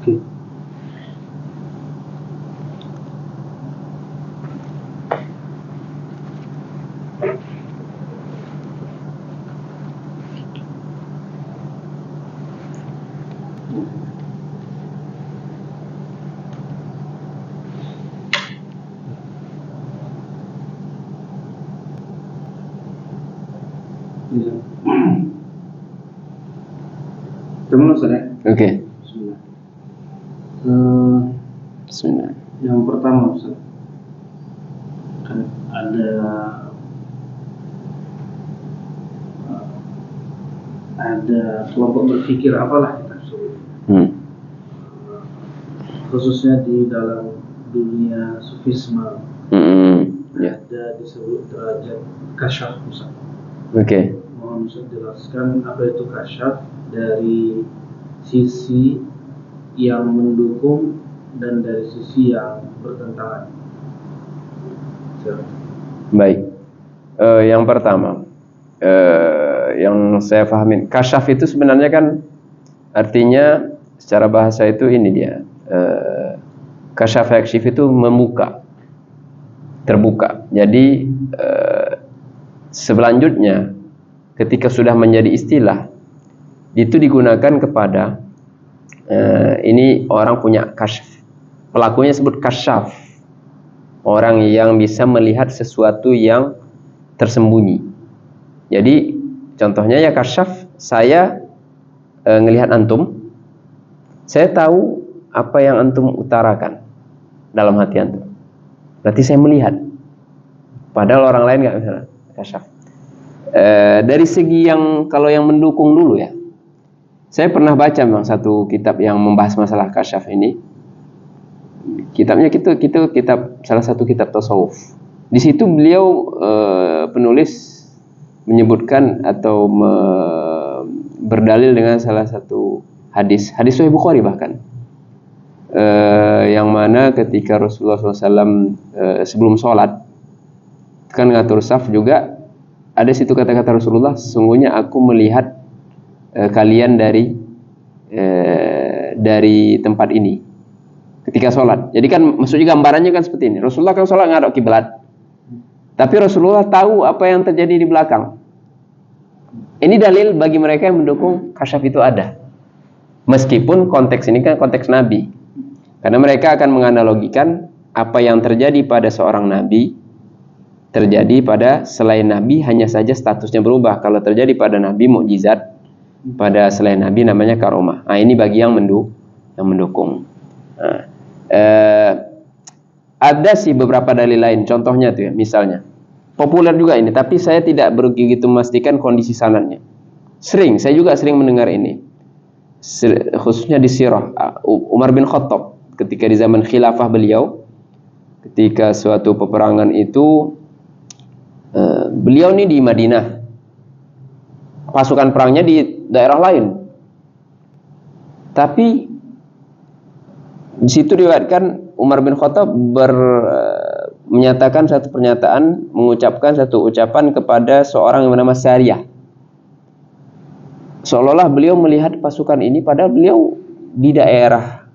Oke. Teman Ustaz ya? Oke. Bismillah. Bismillah. Yang pertama Ustaz, kan ada kelompok berpikir apalah kita sebut, khususnya di dalam dunia sufisme, ada disebut derajat kasyaf Ustaz. Oke. Mohon Ustaz jelaskan apa itu kasyaf dari sisi yang mendukung dan dari sisi yang bertentangan. Baik. Yang pertama, yang saya pahamin, kasyaf itu sebenarnya kan artinya secara bahasa itu ini dia. Kasyaf yakshif itu membuka, terbuka. Jadi selanjutnya ketika sudah menjadi istilah itu digunakan kepada ini orang punya kasyaf, pelakunya sebut kasyaf, orang yang bisa melihat sesuatu yang tersembunyi. Jadi contohnya ya kasyaf, saya ngelihat antum, saya tahu apa yang antum utarakan dalam hati antum, berarti saya melihat, padahal orang lain nggak bisa. Kasyaf. Dari segi yang kalau yang mendukung dulu ya, saya pernah baca memang satu kitab yang membahas masalah kasyaf ini. Kitabnya itu kitab, salah satu kitab tasawuf. Di situ beliau penulis menyebutkan atau berdalil dengan salah satu hadis Sahih Bukhari bahkan, yang mana ketika Rasulullah SAW sebelum sholat kan ngatur saf juga, ada situ kata-kata Rasulullah, sesungguhnya aku melihat kalian dari tempat ini ketika sholat. Jadi kan maksudnya gambarannya kan seperti ini, Rasulullah kan sholat ngadok kiblat, tapi Rasulullah tahu apa yang terjadi di belakang. Ini dalil bagi mereka yang mendukung kasyaf itu ada, meskipun konteks ini kan konteks Nabi, karena mereka akan menganalogikan apa yang terjadi pada seorang Nabi terjadi pada selain Nabi, hanya saja statusnya berubah. Kalau terjadi pada Nabi mukjizat, pada selain Nabi namanya karomah. Nah, ini bagi yang mendukung. Nah, ada sih beberapa dalil lain. Contohnya tuh ya, misalnya populer juga ini, tapi saya tidak begitu memastikan kondisi sanadnya. Saya juga sering mendengar ini, khususnya di sirah Umar bin Khattab ketika di zaman khilafah beliau, ketika suatu peperangan itu. Beliau ini di Madinah, pasukan perangnya di daerah lain, tapi di situ diriwayatkan Umar bin Khattab menyatakan satu pernyataan, mengucapkan satu ucapan kepada seorang yang bernama Sariyah, seolah-olah beliau melihat pasukan ini, padahal beliau di daerah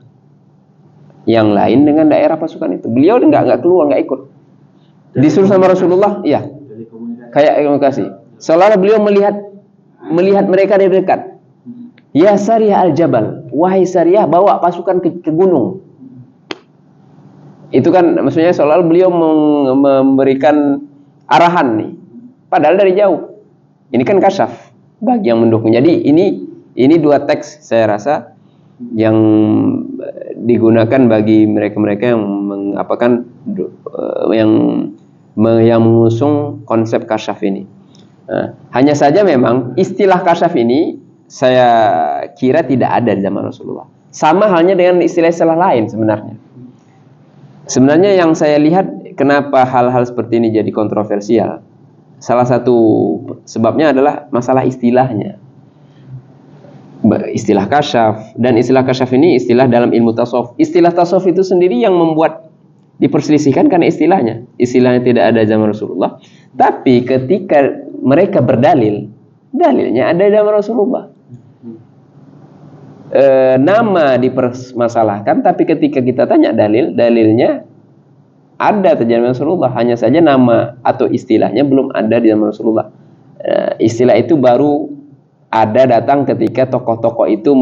yang lain dengan daerah pasukan itu. Beliau nggak keluar, nggak ikut, disuruh sama Rasulullah, iya, kayak komunikasi. Seolah-olah beliau melihat mereka dari dekat. Ya Sariyah al-Jabal, wahai Sariyah, bawa pasukan ke gunung. Itu kan maksudnya seolah-olah beliau memberikan arahan nih, padahal dari jauh. Ini kan kasyaf bagi yang mendukung. Jadi ini dua teks saya rasa yang digunakan bagi mereka-mereka yang mengapakan yang mengusung konsep kasyaf ini. Nah, hanya saja memang istilah kasyaf ini saya kira tidak ada di zaman Rasulullah. Sama halnya dengan istilah-istilah lain sebenarnya. Sebenarnya yang saya lihat kenapa hal-hal seperti ini jadi kontroversial, salah satu sebabnya adalah masalah istilahnya. Istilah kasyaf, dan istilah kasyaf ini istilah dalam ilmu tasawuf. Istilah tasawuf itu sendiri yang membuat diperselisihkan karena istilahnya tidak ada zaman Rasulullah. Tapi ketika mereka berdalil, dalilnya ada zaman Rasulullah. nama dipermasalahkan, tapi ketika kita tanya dalilnya ada terjadi Rasulullah, hanya saja nama atau istilahnya belum ada di zaman Rasulullah. Istilah itu baru ada datang ketika tokoh-tokoh itu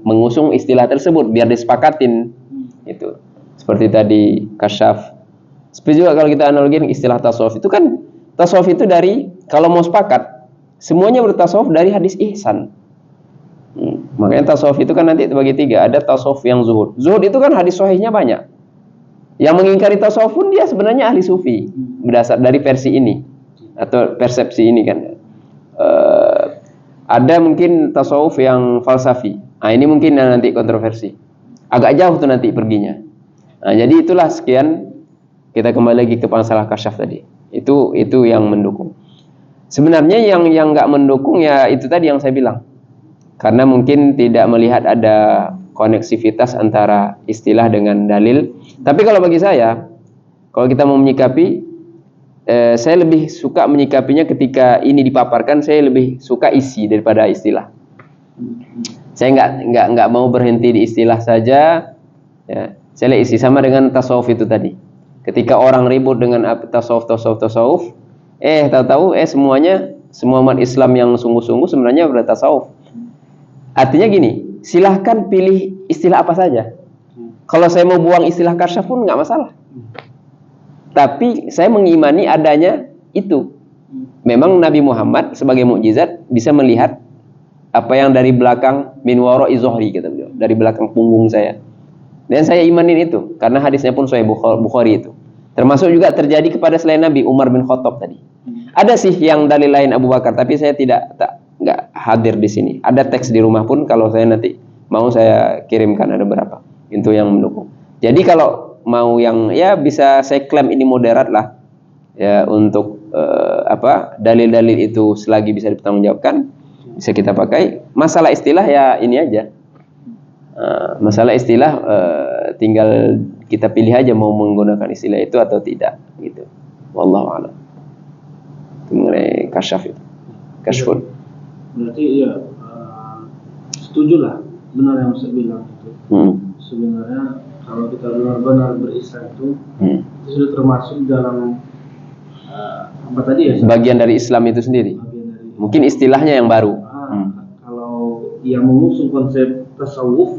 mengusung istilah tersebut biar disepakatin itu. Seperti tadi kasyaf. Seperti juga kalau kita analogikan istilah tasawuf itu kan, tasawuf itu dari, kalau mau sepakat semuanya bertasawuf dari hadis ihsan. Makanya tasawuf itu kan nanti terbagi tiga. Ada tasawuf yang zuhud. Zuhud itu kan hadis sahihnya banyak. Yang mengingkari tasawuf pun dia sebenarnya ahli sufi, berdasar dari versi ini atau persepsi ini kan. Ada mungkin tasawuf yang falsafi. Nah, ini mungkin yang nanti kontroversi. Agak jauh tuh nanti perginya. Nah, jadi itulah sekian, kita kembali lagi ke masalah kasyaf tadi. Itu yang mendukung. Sebenarnya yang nggak mendukung ya itu tadi yang saya bilang. Karena mungkin tidak melihat ada koneksivitas antara istilah dengan dalil. Tapi kalau bagi saya, kalau kita mau menyikapi, saya lebih suka menyikapinya ketika ini dipaparkan, saya lebih suka isi daripada istilah. Saya nggak mau berhenti di istilah saja. Ya, saya lihat isi, sama dengan tasawuf itu tadi. Ketika orang ribut dengan tasawuf, tahu-tahu semuanya, semua umat Islam yang sungguh-sungguh sebenarnya bertasawuf. Artinya gini, silahkan pilih istilah apa saja. Kalau saya mau buang istilah kasyaf pun nggak masalah. Tapi saya mengimani adanya itu. Memang Nabi Muhammad sebagai mukjizat bisa melihat apa yang dari belakang min wara'i zuhri, kata beliau, dari belakang punggung saya. Dan saya imanin itu karena hadisnya pun Sahih Bukhari itu. Termasuk juga terjadi kepada selain Nabi, Umar bin Khattab tadi. Ada sih yang dalil lain Abu Bakar, tapi saya nggak hadir di sini. Ada teks di rumah pun, kalau saya nanti mau saya kirimkan, ada berapa itu yang mendukung. Jadi kalau mau yang ya bisa saya klaim ini moderat lah ya, untuk dalil-dalil itu selagi bisa dipertanggungjawabkan bisa kita pakai. Masalah istilah ya ini aja, masalah istilah tinggal kita pilih aja mau menggunakan istilah itu atau tidak gitu. Wallahu a'lam. Itu mengenai kasyaf itu, kasyfun. Berarti ya setuju lah, benar yang saya bilang itu. Sebenarnya kalau kita benar-benar berislam itu sudah termasuk dalam apa tadi ya? Bagian dari Islam itu sendiri. Mungkin istilahnya yang baru. Kalau yang mengusung konsep tasawuf,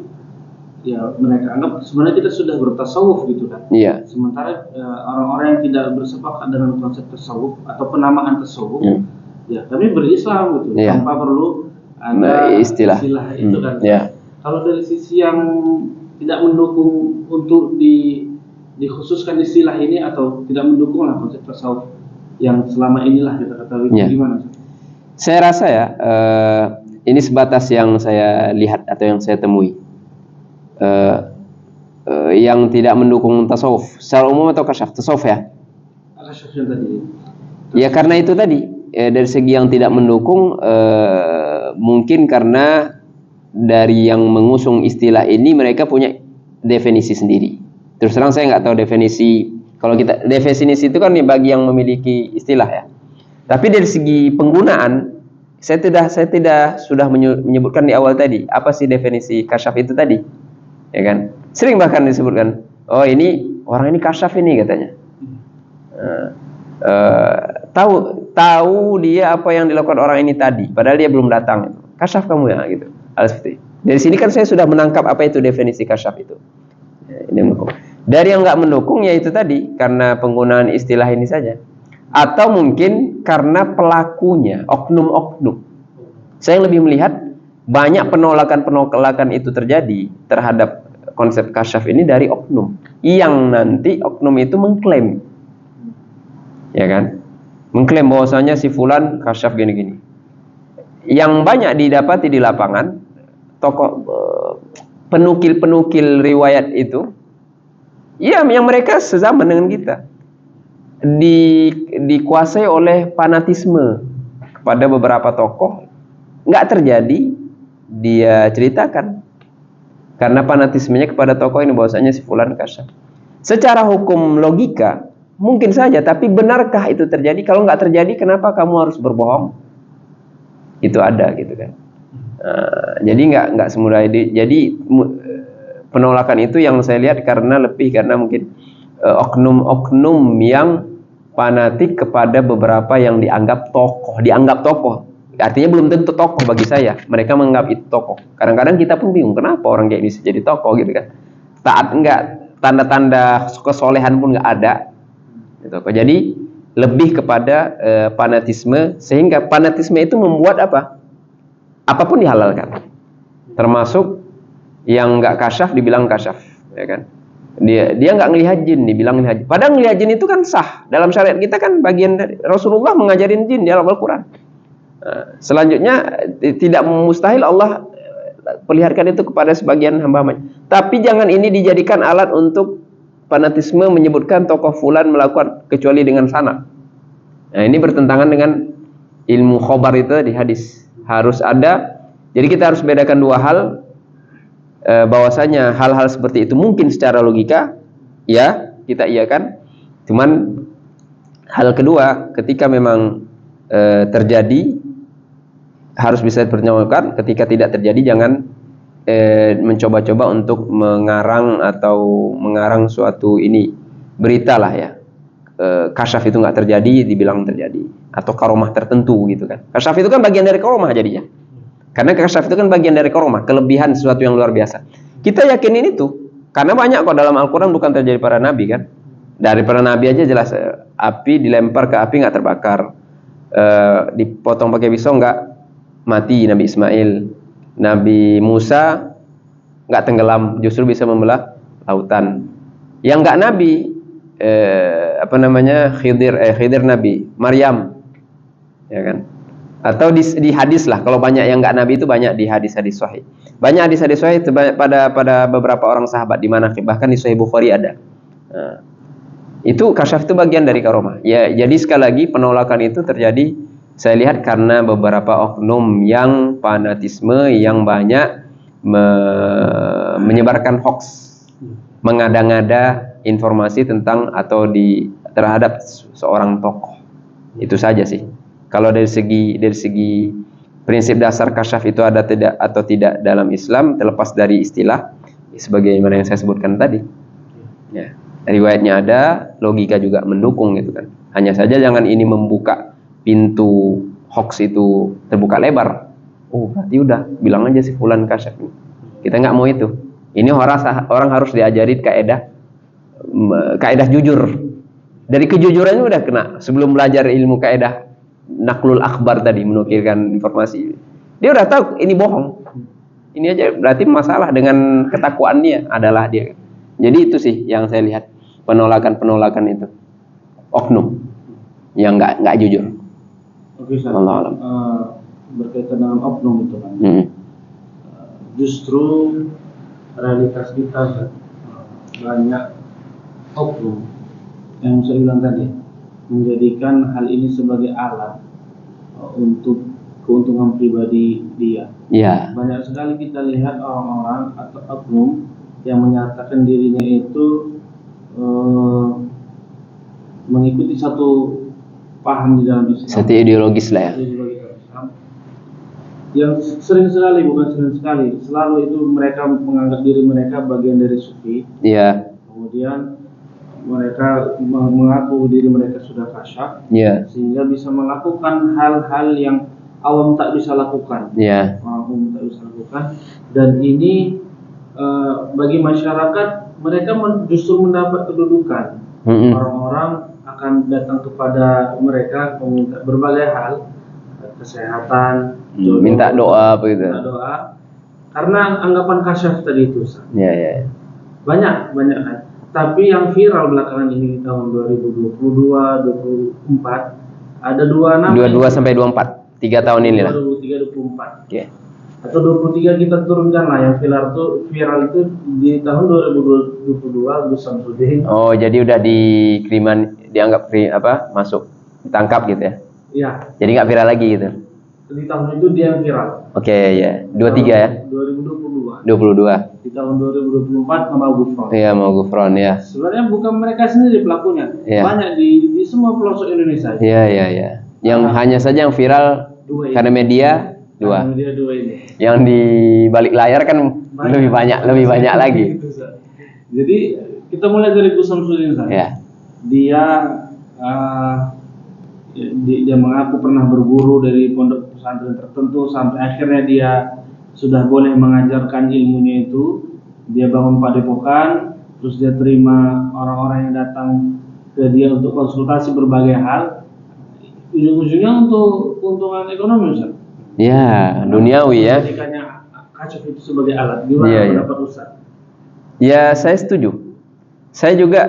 ya mereka anggap sebenarnya kita sudah bertasawuf gitu kan. Iya. Sementara orang-orang yang tidak bersepakat dengan konsep tasawuf atau penamaan tasawuf, ya kami berislam gitu, tanpa perlu ada istilah itu kan. Kalau dari sisi yang tidak mendukung untuk dikhususkan istilah ini atau tidak mendukung lah konsep tasawuf yang selama inilah kita ketahui, gimana? Saya rasa ya ini sebatas yang saya lihat atau yang saya temui. Yang tidak mendukung tasawuf secara umum atau kasyaf, tasawuf ya. Kasyaf yang tadi. Ya karena itu tadi. Dari segi yang tidak mendukung mungkin karena dari yang mengusung istilah ini mereka punya definisi sendiri. Terus terang saya nggak tahu definisi. Kalau kita definisi itu kan bagi yang memiliki istilah ya. Tapi dari segi penggunaan saya tidak sudah menyebutkan di awal tadi apa sih definisi kasyaf itu tadi, ya kan? Sering bahkan disebutkan, oh ini orang ini kasyaf ini katanya. Tahu dia apa yang dilakukan orang ini tadi, padahal dia belum datang. Kasyaf kamu ya, gitu. Seperti dari sini kan saya sudah menangkap apa itu definisi kasyaf itu. Ya, ini mendukung. Dari yang nggak mendukung ya itu tadi karena penggunaan istilah ini saja, atau mungkin karena pelakunya oknum-oknum. Saya lebih melihat banyak penolakan itu terjadi terhadap konsep kasyaf ini dari oknum, yang nanti oknum itu mengklaim, ya kan? Mengklaim bahwasanya si fulan kasyaf gini-gini. Yang banyak didapati di lapangan, tokoh penukil-penukil riwayat itu, ya yang mereka sezaman dengan kita, dikuasai oleh fanatisme kepada beberapa tokoh. Nggak terjadi, dia ceritakan karena fanatismenya kepada tokoh ini bahwasanya si fulan kasyaf. Secara hukum logika mungkin saja, tapi benarkah itu terjadi? Kalau nggak terjadi, kenapa kamu harus berbohong? Itu ada gitu kan. Jadi nggak semudah itu. Jadi penolakan itu yang saya lihat karena mungkin oknum-oknum yang fanatik kepada beberapa yang dianggap tokoh. Artinya belum tentu tokoh bagi saya. Mereka menganggap itu tokoh. Kadang-kadang kita pun bingung kenapa orang kayak bisa jadi tokoh gitu kan. Taat enggak, tanda-tanda kesolehan pun nggak ada. Gitu. Jadi lebih kepada fanatisme, sehingga fanatisme itu membuat apapun dihalalkan, termasuk yang nggak kasyaf dibilang kasyaf, ya kan? Dia nggak ngelihat jin, dibilang ngelihat jin. Padahal ngelihat jin itu kan sah dalam syariat kita, kan bagian dari Rasulullah mengajarin jin di dalam Al-Quran. Selanjutnya tidak mustahil Allah perlihatkan itu kepada sebagian hamba-hamba. Tapi jangan ini dijadikan alat untuk fanatisme menyebutkan tokoh fulan melakukan kecuali dengan sanad. Nah, ini bertentangan dengan ilmu khobar itu di hadis. Harus ada. Jadi kita harus bedakan dua hal, bahwasanya hal-hal seperti itu mungkin secara logika ya kita iakan. Cuman hal kedua, ketika memang terjadi harus bisa dipertanggungjawabkan. Ketika tidak terjadi jangan mencoba-coba untuk mengarang suatu berita lah ya. Kasyaf itu nggak terjadi dibilang terjadi, atau karomah tertentu gitu kan. Kasyaf itu kan bagian dari karomah jadinya, karena kasyaf itu kan bagian dari karomah, kelebihan sesuatu yang luar biasa. Kita yakinin itu karena banyak kok dalam Al-Quran bukan terjadi para nabi kan. Dari para nabi aja jelas, api dilempar ke api nggak terbakar, dipotong pakai pisau nggak mati Nabi Ismail, Nabi Musa nggak tenggelam, justru bisa membelah lautan. Yang nggak nabi Khidir Nabi, Maryam, ya kan? Atau di hadis lah. Kalau banyak yang nggak nabi itu banyak di hadis-hadis sahih. Banyak hadis-hadis sahih pada beberapa orang sahabat di mana bahkan di Sahih Bukhari ada. Nah, itu kasyaf itu bagian dari karomah. Ya, jadi sekali lagi penolakan itu terjadi saya lihat karena beberapa oknum yang fanatisme yang banyak menyebarkan hoax, mengada-ngada informasi tentang atau terhadap seorang tokoh. Itu saja sih. Kalau dari segi prinsip dasar kasyaf itu ada atau tidak dalam Islam, terlepas dari istilah sebagaimana yang saya sebutkan tadi. Ya, riwayatnya ada, logika juga mendukung gitu kan. Hanya saja jangan ini membuka pintu hoax itu terbuka lebar. Oh, berarti udah bilang aja si fulan kasyaf. Kita nggak mau itu. Ini orang harus diajari kaidah jujur. Dari kejujurannya udah kena. Sebelum belajar ilmu kaidah naklul akhbar tadi, menukilkan informasi, dia udah tahu ini bohong. Ini aja berarti masalah dengan ketakwaannya adalah dia. Jadi itu sih yang saya lihat, penolakan itu oknum yang nggak jujur. Oke, Allah alam. Berkaitan dengan oknum itu kan. Justru realitas kita banyak oknum yang saya bilang tadi menjadikan hal ini sebagai alat untuk keuntungan pribadi dia. Yeah. Banyak sekali kita lihat orang-orang atau oknum yang menyatakan dirinya itu mengikuti satu paham di dalam Islam. Satu ideologis lah ya. Yang selalu itu mereka menganggap diri mereka bagian dari sufi. Iya. Kemudian mereka mengaku diri mereka sudah kasyaf. Iya. Sehingga bisa melakukan hal-hal yang awam tak bisa lakukan. Iya. Awam tak bisa lakukan. Dan ini bagi masyarakat mereka justru mendapat kedudukan. Orang-orang akan datang kepada mereka meminta berbagai hal, kesehatan, jodoh, minta doa begitu. Minta doa karena anggapan kasyaf tadi itu. Iya. Banyak kan. Tapi yang viral belakangan ini di tahun 2022, 2024 ada dua nama. 22 sampai 24, 3 tahun ini lah. 23, 24. Oke. Atau 23 kita turunkan lah, yang viral itu di tahun 2022 Gus Samsudin. Oh, jadi udah dianggap masuk ditangkap gitu ya? Iya. Jadi nggak viral lagi gitu? Di tahun itu dia yang viral. Oke, ya. 23 ya? 2022. 22. Di tahun 2024 nama Gufron. Iya, mau Gufron ya. Sebenarnya bukan mereka sendiri pelakunya. Iya. Banyak di semua pelosok Indonesia. Iya. Yang hanya saja yang viral karena media dua. Media dua ini. Yang di balik layar kan lebih banyak lagi. Jadi kita mulai dari Gus Samsudin saja. Ya. Dia mengaku pernah berguru dari pondok pesantren tertentu sampai akhirnya dia sudah boleh mengajarkan ilmunya itu. Dia bangun padepokan, terus dia terima orang-orang yang datang ke dia untuk konsultasi berbagai hal. Ujung-ujungnya untuk keuntungan ekonomi, Ustaz. Ya, duniawi ya. Jadikannya kashf itu sebagai alat. Gimana pendapat Ustaz? Ya, saya setuju. Saya juga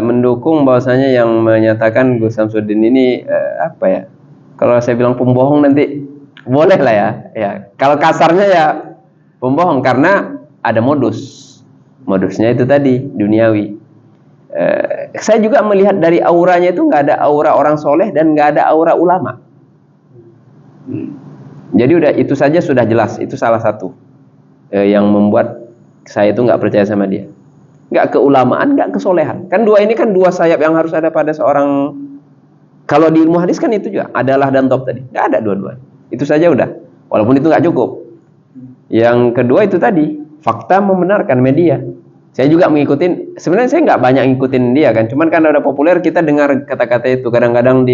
mendukung bahwasanya yang menyatakan Gus Samsudin ini apa ya? Kalau saya bilang pembohong nanti boleh lah ya. Ya, kalau kasarnya ya pembohong karena ada modusnya itu tadi duniawi. Saya juga melihat dari auranya itu nggak ada aura orang soleh dan nggak ada aura ulama. Jadi udah itu saja sudah jelas, itu salah satu yang membuat saya itu nggak percaya sama dia. Nggak keulamaan, nggak kesolehan. Kan ini kan dua sayap yang harus ada pada seorang. Kalau di ilmu hadis kan itu juga adalah dan top tadi, nggak ada dua-dua. Itu saja udah. Walaupun itu nggak cukup. Yang kedua itu tadi, fakta membenarkan media. Saya juga mengikutin. Sebenarnya saya nggak banyak ngikutin dia kan. Cuman kan udah populer kita dengar kata-kata itu. Kadang-kadang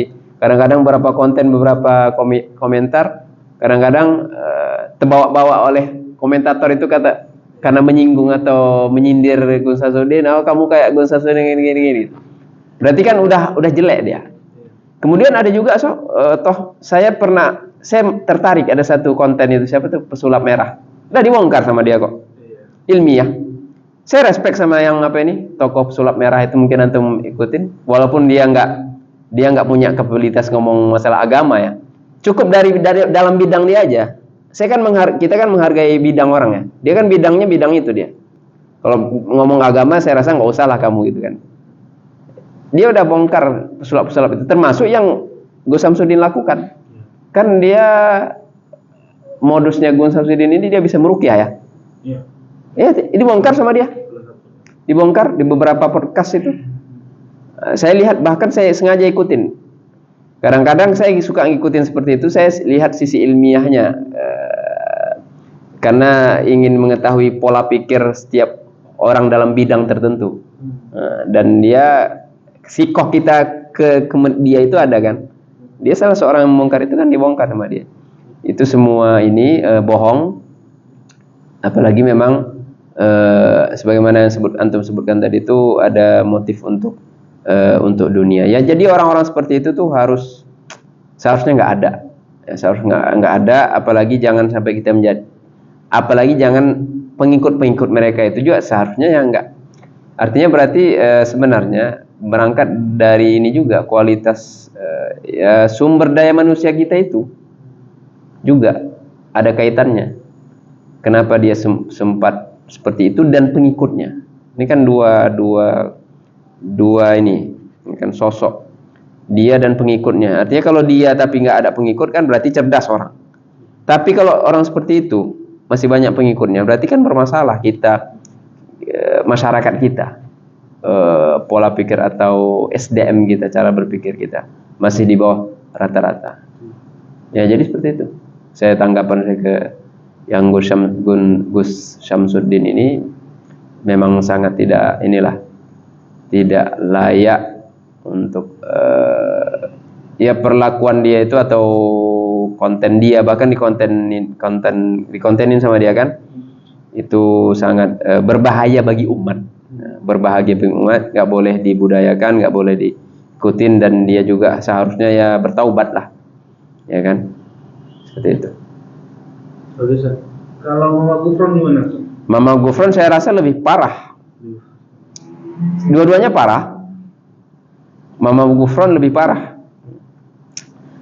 beberapa konten, beberapa komentar, kadang-kadang terbawa-bawa oleh komentator itu karena menyinggung atau menyindir Gus Samsudin. Oh, kamu kayak Gus Samsudin gini. Berarti kan udah jelek dia. Kemudian ada juga saya tertarik ada satu konten itu, siapa tuh, pesulap merah. Udah dibongkar sama dia kok. Ilmiah. Saya respect sama yang tokoh pesulap merah itu, mungkin antum ikutin. Walaupun dia nggak punya kapabilitas ngomong masalah agama ya. Cukup dari dalam bidang dia aja. Kita kan menghargai bidang orang ya. Dia kan bidang itu dia. Kalau ngomong agama saya rasa nggak usah lah kamu gitu kan. Dia udah bongkar pesulap-pesulap itu, termasuk yang Gus Samsudin lakukan. Kan dia modusnya Gus Samsudin ini dia bisa meruqyah ya. Iya. Ya, dibongkar sama dia. Dibongkar di beberapa podcast itu. Saya lihat, bahkan saya sengaja ikutin. Kadang-kadang saya suka ngikutin seperti itu, saya lihat sisi ilmiahnya. Karena ingin mengetahui pola pikir setiap orang dalam bidang tertentu. Dan dia sikoh kita ke dia itu ada kan. Dia salah seorang yang membongkar itu kan, dibongkar sama dia. Itu semua ini bohong. Apalagi memang sebagaimana yang antum sebutkan tadi itu ada motif untuk dunia. Ya, jadi orang-orang seperti itu tuh seharusnya nggak ada. Ya, seharusnya nggak ada. Apalagi jangan sampai kita jangan pengikut mereka itu juga seharusnya ya nggak. Artinya berarti sebenarnya berangkat dari ini juga kualitas sumber daya manusia kita itu juga ada kaitannya. Kenapa dia sempat seperti itu dan pengikutnya. Ini kan dua ini kan sosok dia dan pengikutnya. Artinya kalau dia tapi nggak ada pengikut kan berarti cerdas orang. Tapi kalau orang seperti itu masih banyak pengikutnya, berarti kan bermasalah kita, masyarakat kita. Pola pikir atau SDM kita, cara berpikir kita masih di bawah rata-rata. Ya, jadi seperti itu. Saya tanggapan saya ke yang Gus Samsudin ini memang sangat tidak layak untuk ya perlakuan dia itu atau konten dia, bahkan dikontenin sama dia kan, itu sangat berbahaya bagi umat. Berbahagia umat, nggak boleh dibudayakan, nggak boleh diikutin, dan dia juga seharusnya ya bertaubat lah, ya kan, seperti itu. Kalau Mama Gufron gimana? Mama Gufron saya rasa lebih parah. Dua-duanya parah. Mama Gufron lebih parah.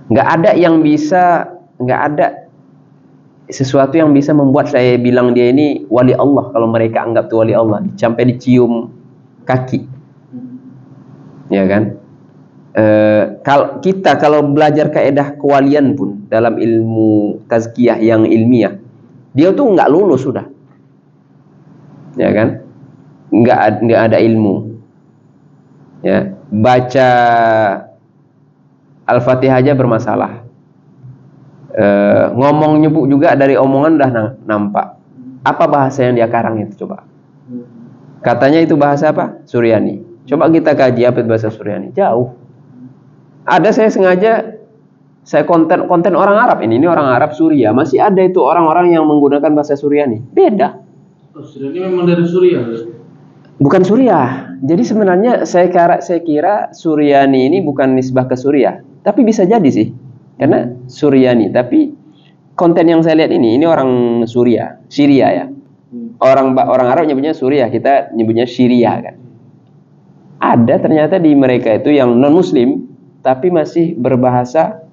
Nggak ada sesuatu yang bisa membuat saya bilang dia ini wali Allah. Kalau mereka anggap itu wali Allah, sampai dicium kaki, ya kan? Kalau belajar kaidah kewalian pun dalam ilmu tazkiyah yang ilmiah, dia tuh nggak lulus sudah, ya kan? Nggak ada ilmu, ya, baca Al-Fatihah aja bermasalah. ngomong nyebut juga dari omongan udah nampak. Apa bahasa yang dia karang itu coba? Katanya itu bahasa apa? Suryani. Coba kita kaji apa itu bahasa Suryani. Jauh. Ada saya sengaja saya konten orang Arab ini orang Arab Suria, masih ada itu orang-orang yang menggunakan bahasa Suryani. Beda. Oh, Suryani memang dari Suria. Bukan Suria. Jadi sebenarnya saya kira Suryani ini bukan nisbah ke Suria, tapi bisa jadi sih. Karena Suryani, tapi konten yang saya lihat ini orang Syria ya. Orang Arab nyebutnya Suria, kita nyebutnya Syria kan. Ada ternyata di mereka itu yang non muslim tapi masih berbahasa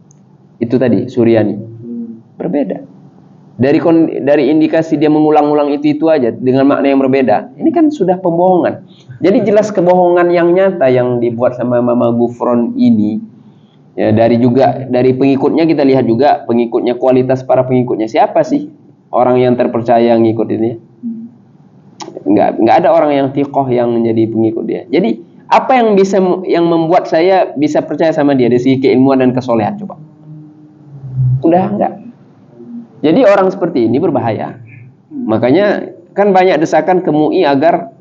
itu tadi Suryani. Berbeda. Dari indikasi dia mengulang-ulang itu aja dengan makna yang berbeda. Ini kan sudah pembohongan. Jadi jelas kebohongan yang nyata yang dibuat sama Mama Gufron ini. Ya, dari pengikutnya kita lihat juga pengikutnya, kualitas para pengikutnya. Siapa sih orang yang terpercaya yang ngikut ini? Enggak ada orang yang thiqah yang menjadi pengikut dia. Jadi apa yang membuat saya bisa percaya sama dia dari segi keilmuan dan kesolehan coba? Udah enggak. Jadi orang seperti ini berbahaya. Makanya kan banyak desakan ke MUI agar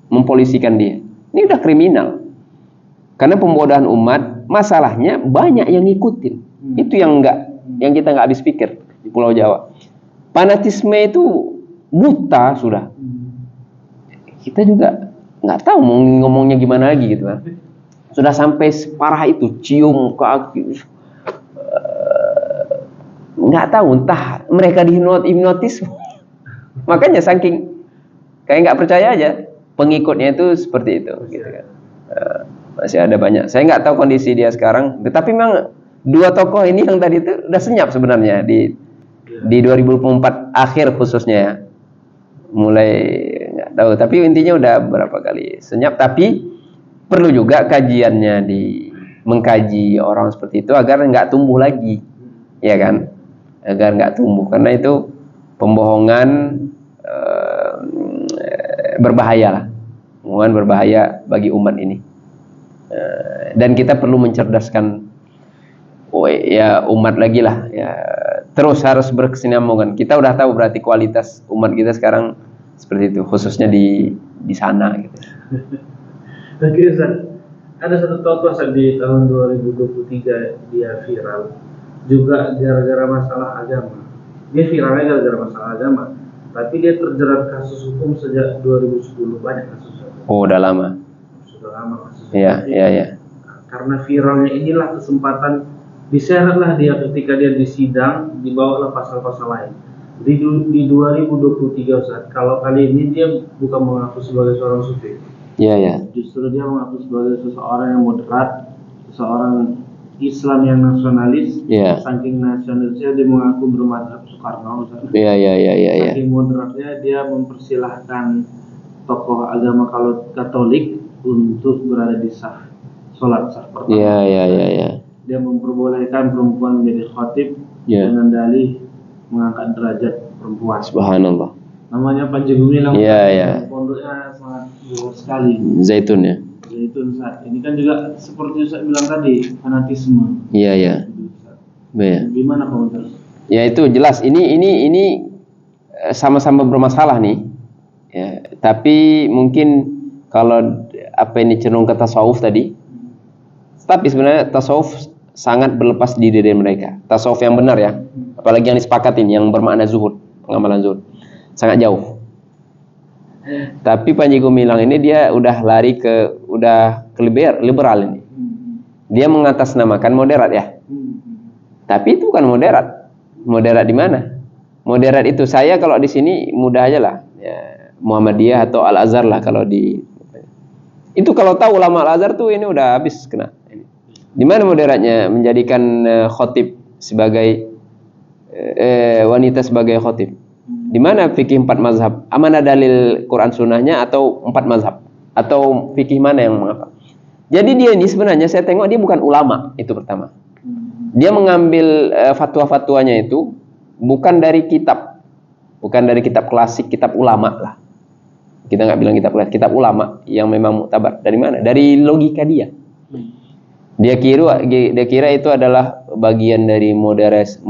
mempolisikan dia. Ini udah kriminal. Karena pembodohan umat, masalahnya banyak yang ngikutin. Itu yang kita nggak habis pikir di Pulau Jawa. Fanatisme itu buta sudah. Kita juga nggak tahu mau ngomongnya gimana lagi gitu kan. Sudah sampai separah itu, cium kaki. Nggak tahu, entah mereka dihipnotis. Makanya saking kayak nggak percaya aja, pengikutnya itu seperti itu gitu kan. Masih ada banyak. Saya nggak tahu kondisi dia sekarang, tetapi memang dua tokoh ini yang tadi itu udah senyap sebenarnya di 2024 akhir khususnya ya. Mulai nggak tahu, tapi intinya udah berapa kali senyap. Tapi perlu juga kajiannya mengkaji orang seperti itu agar nggak tumbuh lagi, ya kan? Agar nggak tumbuh, karena itu pembohongan berbahaya lah, pembohongan berbahaya bagi umat ini. Dan kita perlu mencerdaskan umat lagi lah ya, terus harus berkesinambungan. Kita udah tahu berarti kualitas umat kita sekarang seperti itu, khususnya di sana gitu. Oke, ada satu tokoh di tahun 2023 dia viral juga gara-gara masalah agama. Dia viralnya gara-gara masalah agama, tapi dia terjerat kasus hukum sejak 2010, banyak kasusnya. Oh, udah lama. Sudah lama kasusnya. Iya. Karena viralnya inilah kesempatan diseretlah dia ketika dia disidang, dibawalah pasal-pasal lain. Di 2023 Ustaz, kalau kali ini dia bukan mengaku sebagai seorang sufi. Iya. Justru dia mengaku sebagai seseorang yang moderat, seseorang Islam yang nasionalis. Saking nasionalisnya dia mengaku bermadzhab Soekarno. Iya. Saking moderatnya dia mempersilahkan tokoh agama Katolik untuk berada di saf pertama. Iya. Dia memperbolehkan perempuan menjadi khatib dengan dalih mengangkat derajat perempuan. Subhanallah. Namanya Panji Gumilang. Iya. Pondoknya sangat luas sekali. Zaitun ya. Zaitun saat ini kan juga seperti saya bilang tadi, fanatisme. Iya. Gimana komentar? Ya itu jelas ini sama-sama bermasalah nih. Ya, tapi mungkin kalau apa ini cenderung ke tasawuf tadi, tapi sebenarnya tasawuf sangat berlepas diri dari mereka. Tasawuf yang benar ya, apalagi yang disepakatin yang bermakna zuhud, pengamalan zuhud, sangat jauh. Tapi Panji Gumilang ini dia udah lari ke liberal ini. Dia mengatasnamakan moderat ya. Tapi itu bukan moderat. Moderat di mana? Moderat itu saya kalau di sini mudah aja lah. Ya, Muhammadiyah atau Al-Azhar lah kalau di. Itu kalau tahu ulama Al-Azhar tuh ini udah habis kena. Di mana moderatnya menjadikan khotib sebagai wanita sebagai khotib? Di mana fikih 4 mazhab? Mana dalil Quran sunnahnya atau 4 mazhab? Atau fikih mana yang mengapa? Jadi dia ini sebenarnya saya tengok dia bukan ulama, itu pertama. Dia mengambil fatwa-fatwanya itu bukan dari kitab. Bukan dari kitab klasik, kitab ulama lah. Kita nggak bilang kitab klasik, kitab ulama yang memang muktabar. Dari mana? Dari logika dia. Dia kira itu adalah bagian dari moderasi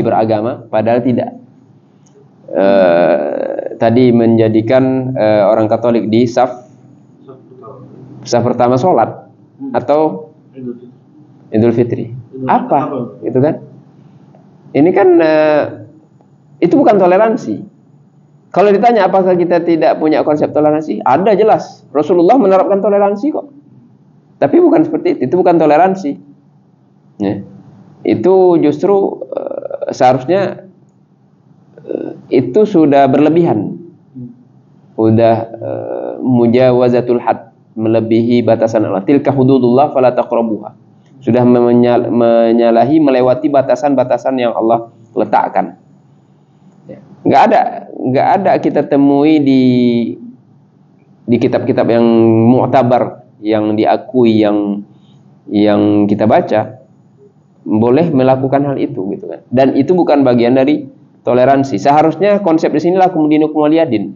beragama, padahal tidak. Tadi menjadikan orang Katolik di saf pertama sholat atau Idul Fitri. Apa? Itu kan? Ini kan itu bukan toleransi. Kalau ditanya apakah kita tidak punya konsep toleransi, ada jelas. Rasulullah menerapkan toleransi kok. Tapi bukan seperti itu. Itu bukan toleransi. Ya. Itu justru seharusnya itu sudah berlebihan. Sudah mujawazatul had, melebihi batasan Allah. Tilka hududullah fala taqrabuha. Sudah menyalahi, melewati batasan-batasan yang Allah letakkan. Nggak ada kita temui di kitab-kitab yang mu'tabar, yang diakui, yang kita baca, boleh melakukan hal itu gitu kan. Dan itu bukan bagian dari toleransi. Seharusnya konsep di sini lakum dinukum waliyadin.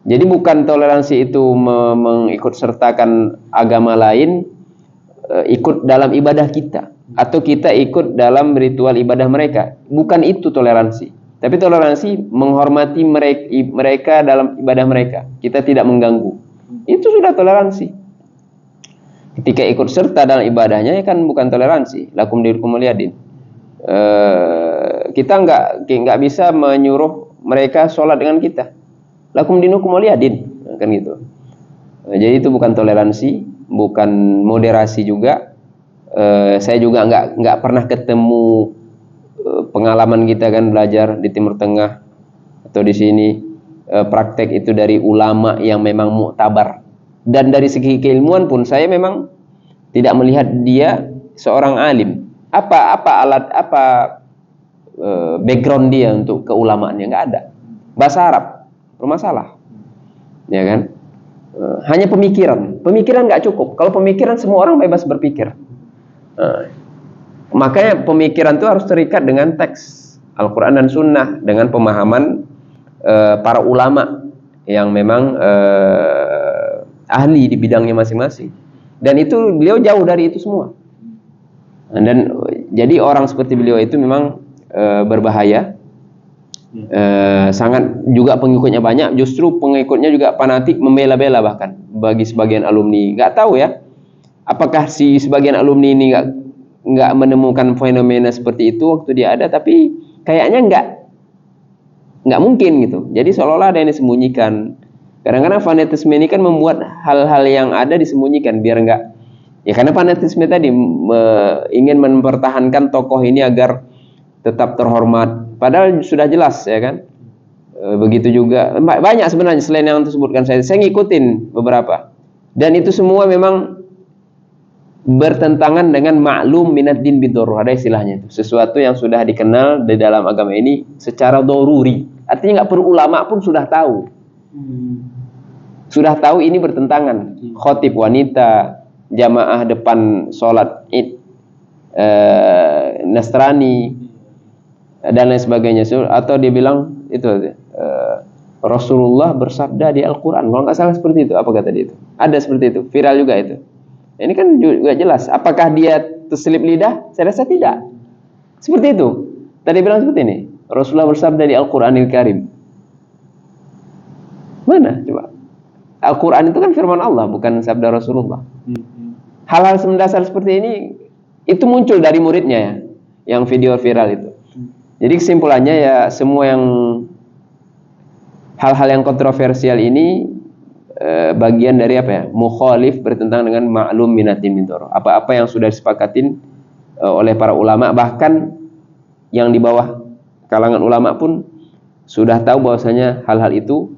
Jadi bukan toleransi itu mengikut sertakan agama lain ikut dalam ibadah kita, atau kita ikut dalam ritual ibadah mereka. Bukan itu toleransi. Tapi toleransi menghormati mereka dalam ibadah mereka. Kita tidak mengganggu. Itu sudah toleransi. Ketika ikut serta dalam ibadahnya, ya kan bukan toleransi. Lakum dinukum waliyadin. Kita nggak bisa menyuruh mereka sholat dengan kita. Lakum dinukum waliyadin, kan gitu. Jadi itu bukan toleransi, bukan moderasi juga. Saya juga nggak pernah ketemu pengalaman kita kan belajar di Timur Tengah atau di sini praktek itu dari ulama yang memang mu'tabar. Dan dari segi keilmuan pun saya memang tidak melihat dia seorang alim. Apa background dia untuk keulamaannya, nggak ada. Bahasa Arab bermasalah, ya kan? Hanya pemikiran nggak cukup. Kalau pemikiran semua orang bebas berpikir. Makanya pemikiran itu harus terikat dengan teks Al-Quran dan Sunnah, dengan pemahaman para ulama yang memang ahli di bidangnya masing-masing. Dan itu beliau jauh dari itu semua. Dan jadi orang seperti beliau itu memang berbahaya. Sangat juga pengikutnya banyak. Justru pengikutnya juga fanatik, membela-bela bahkan bagi sebagian alumni. Nggak tahu ya, apakah si sebagian alumni ini nggak menemukan fenomena seperti itu waktu dia ada, tapi kayaknya nggak mungkin gitu. Jadi seolah-olah ada yang disembunyikan. Kadang-kadang fanatisme ini kan membuat hal-hal yang ada disembunyikan biar nggak, ya karena fanatisme tadi ingin mempertahankan tokoh ini agar tetap terhormat. Padahal sudah jelas ya kan. Begitu juga banyak sebenarnya selain yang disebutkan saya ngikutin beberapa. Dan itu semua memang bertentangan dengan maklum minad din bidorur, ada istilahnya itu. Sesuatu yang sudah dikenal di dalam agama ini secara doruri. Artinya nggak perlu ulama pun sudah tahu. Sudah tahu ini bertentangan. Khotib wanita, jamaah depan sholat Id, Nasrani dan lain sebagainya. Atau dia bilang itu Rasulullah bersabda di Al-Quran. Kalau nggak salah seperti itu. Apa kata dia itu? Ada seperti itu. Viral juga itu. Ini kan juga jelas. Apakah dia terselip lidah? Saya rasa tidak. Seperti itu. Tadi bilang seperti ini. Rasulullah bersabda di Al-Quranil Karim. Mana? Coba. Al-Quran itu kan firman Allah, bukan sabda Rasulullah. Hal-hal mendasar seperti ini itu muncul dari muridnya ya, yang video viral itu. Jadi kesimpulannya ya, semua yang hal-hal yang kontroversial ini bagian dari apa ya? Mukhalif, bertentangan dengan ma'lum minatin mintor. Apa-apa yang sudah disepakatin oleh para ulama, bahkan yang di bawah kalangan ulama pun sudah tahu bahwasanya hal-hal itu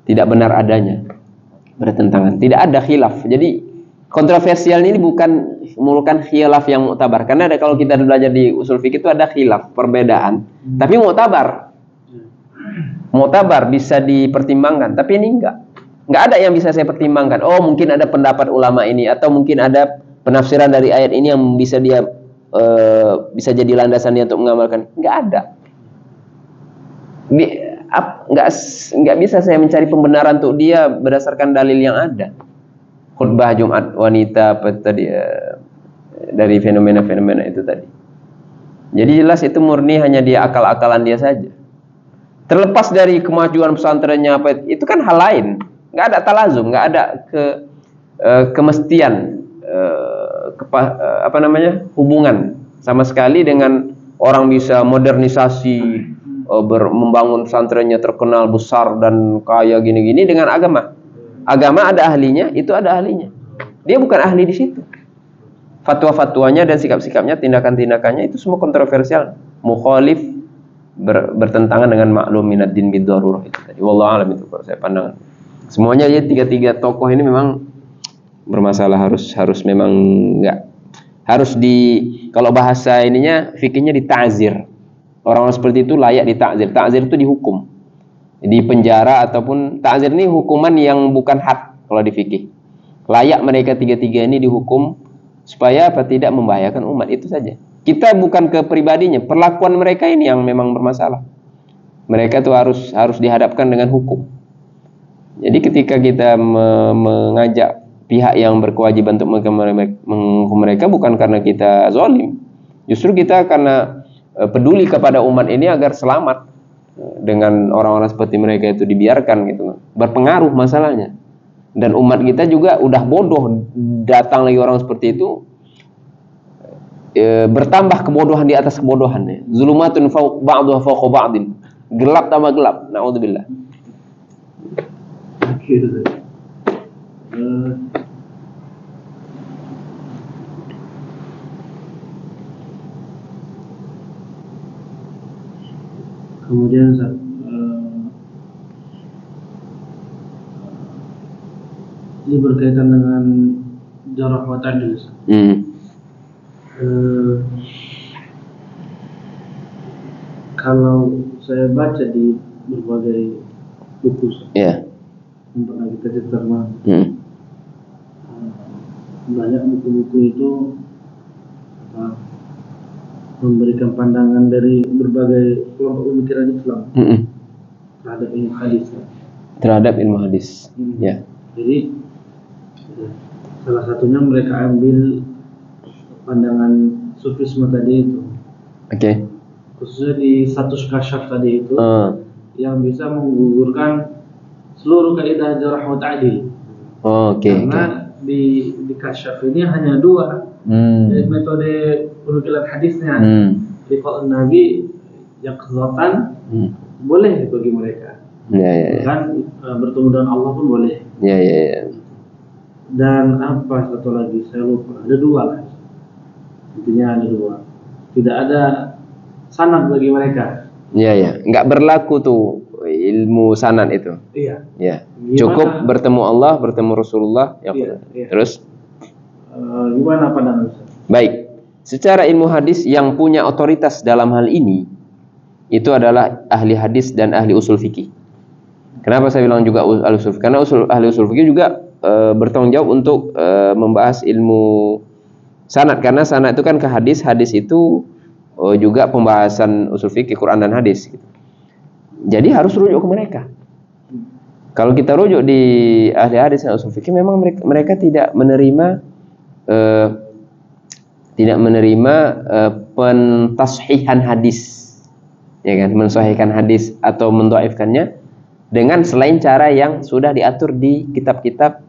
tidak benar adanya, bertentangan. Tidak ada khilaf. Jadi kontroversial ini bukan khilaf yang mu'tabar. Karena kalau kita belajar di usul fikih itu ada khilaf, perbedaan. Tapi mu'tabar. Mu'tabar bisa dipertimbangkan. Tapi ini enggak ada yang bisa saya pertimbangkan. Oh, mungkin ada pendapat ulama ini, atau mungkin ada penafsiran dari ayat ini yang bisa dia bisa jadi landasan dia untuk mengamalkan. Enggak ada. Enggak bisa saya mencari pembenaran untuk dia berdasarkan dalil yang ada. Khutbah Jumat wanita tadi dari fenomena-fenomena itu tadi. Jadi jelas itu murni hanya dia akal-akalan dia saja. Terlepas dari kemajuan pesantrennya apa itu kan hal lain. Nggak ada talazum, nggak ada kemestian hubungan sama sekali dengan orang bisa modernisasi, membangun pesantrennya terkenal besar dan kaya gini-gini dengan agama. Agama ada ahlinya, itu ada ahlinya. Dia bukan ahli di situ. Fatwa-fatwanya dan sikap-sikapnya, tindakan-tindakannya itu semua kontroversial, mukhalif, bertentangan dengan maklum minad din bid-darurah itu tadi. Wallahu a'lam, itu kalau saya pandang. Semuanya ya tiga tokoh ini memang bermasalah, harus memang enggak harus kalau bahasa ininya fikihnya dita'zir. Orang-orang seperti itu layak dita'zir. Ta'zir itu dihukum. Di penjara ataupun ta'zir ini hukuman yang bukan had kalau di fikih. Layak mereka tiga-tiga ini dihukum supaya tidak membahayakan umat, itu saja. Kita bukan ke pribadinya, perlakuan mereka ini yang memang bermasalah. Mereka tuh harus dihadapkan dengan hukum. Jadi ketika kita mengajak pihak yang berkewajiban untuk menghukum mereka bukan karena kita zalim. Justru kita karena peduli kepada umat ini agar selamat dengan orang-orang seperti mereka itu dibiarkan gitu. Berpengaruh masalahnya. Dan umat kita juga udah bodoh, datang lagi orang seperti itu, bertambah kebodohan di atas kebodohannya. Zulumatun ba'duha fawqa ba'din. Gelap tambah gelap. Na'udzubillah. Kemudian ini berkaitan dengan jarah wa ta'dil. Kalau saya baca di berbagai buku yang pernah kita cetak, banyak buku-buku itu memberikan pandangan dari berbagai kelompok pemikiran Islam terhadap ilmu hadis. Terhadap ilmu hadis. Ya. Jadi salah satunya mereka ambil pandangan sufisme tadi itu. Oke. Khususnya di status kasyaf tadi itu yang bisa menggugurkan seluruh kaidah jarh wa ta'dil. Karena di kasyaf ini hanya dua metode penukilan hadisnya. Liqa'un Nabi yaqzatan boleh bagi mereka. Kan bertemu dengan Allah pun boleh. Dan apa satu lagi saya lupa, ada dua lah. Intinya ada dua. Tidak ada sanad bagi mereka. Enggak berlaku tuh ilmu sanad itu. Cukup bertemu Allah, bertemu Rasulullah. Terus gimana pandangan Ustaz? Baik. Secara ilmu hadis yang punya otoritas dalam hal ini itu adalah ahli hadis dan ahli usul fikih. Kenapa saya bilang juga ahli usul fikih? Karena ahli usul fikih juga bertanggung jawab untuk membahas ilmu sanad, karena sanad itu kan ke hadis itu juga pembahasan usul fikih Quran dan hadis. Jadi harus rujuk ke mereka. Kalau kita rujuk di ahli hadis dan usul fikih, memang mereka tidak menerima pentashihan hadis, ya kan, mensahihkan hadis atau mendhaifkannya dengan selain cara yang sudah diatur di kitab-kitab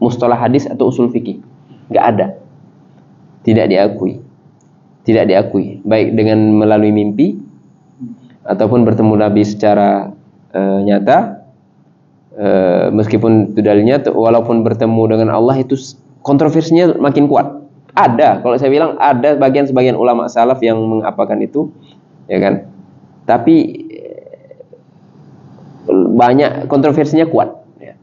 mustalah hadis atau usul fikih. Enggak ada. Tidak diakui baik dengan melalui mimpi ataupun bertemu Nabi secara nyata, meskipun itu dalilnya, walaupun bertemu dengan Allah itu kontroversinya makin kuat. Ada, kalau saya bilang ada sebagian ulama salaf yang mengapakan itu, ya kan. Tapi banyak kontroversinya kuat. Ya.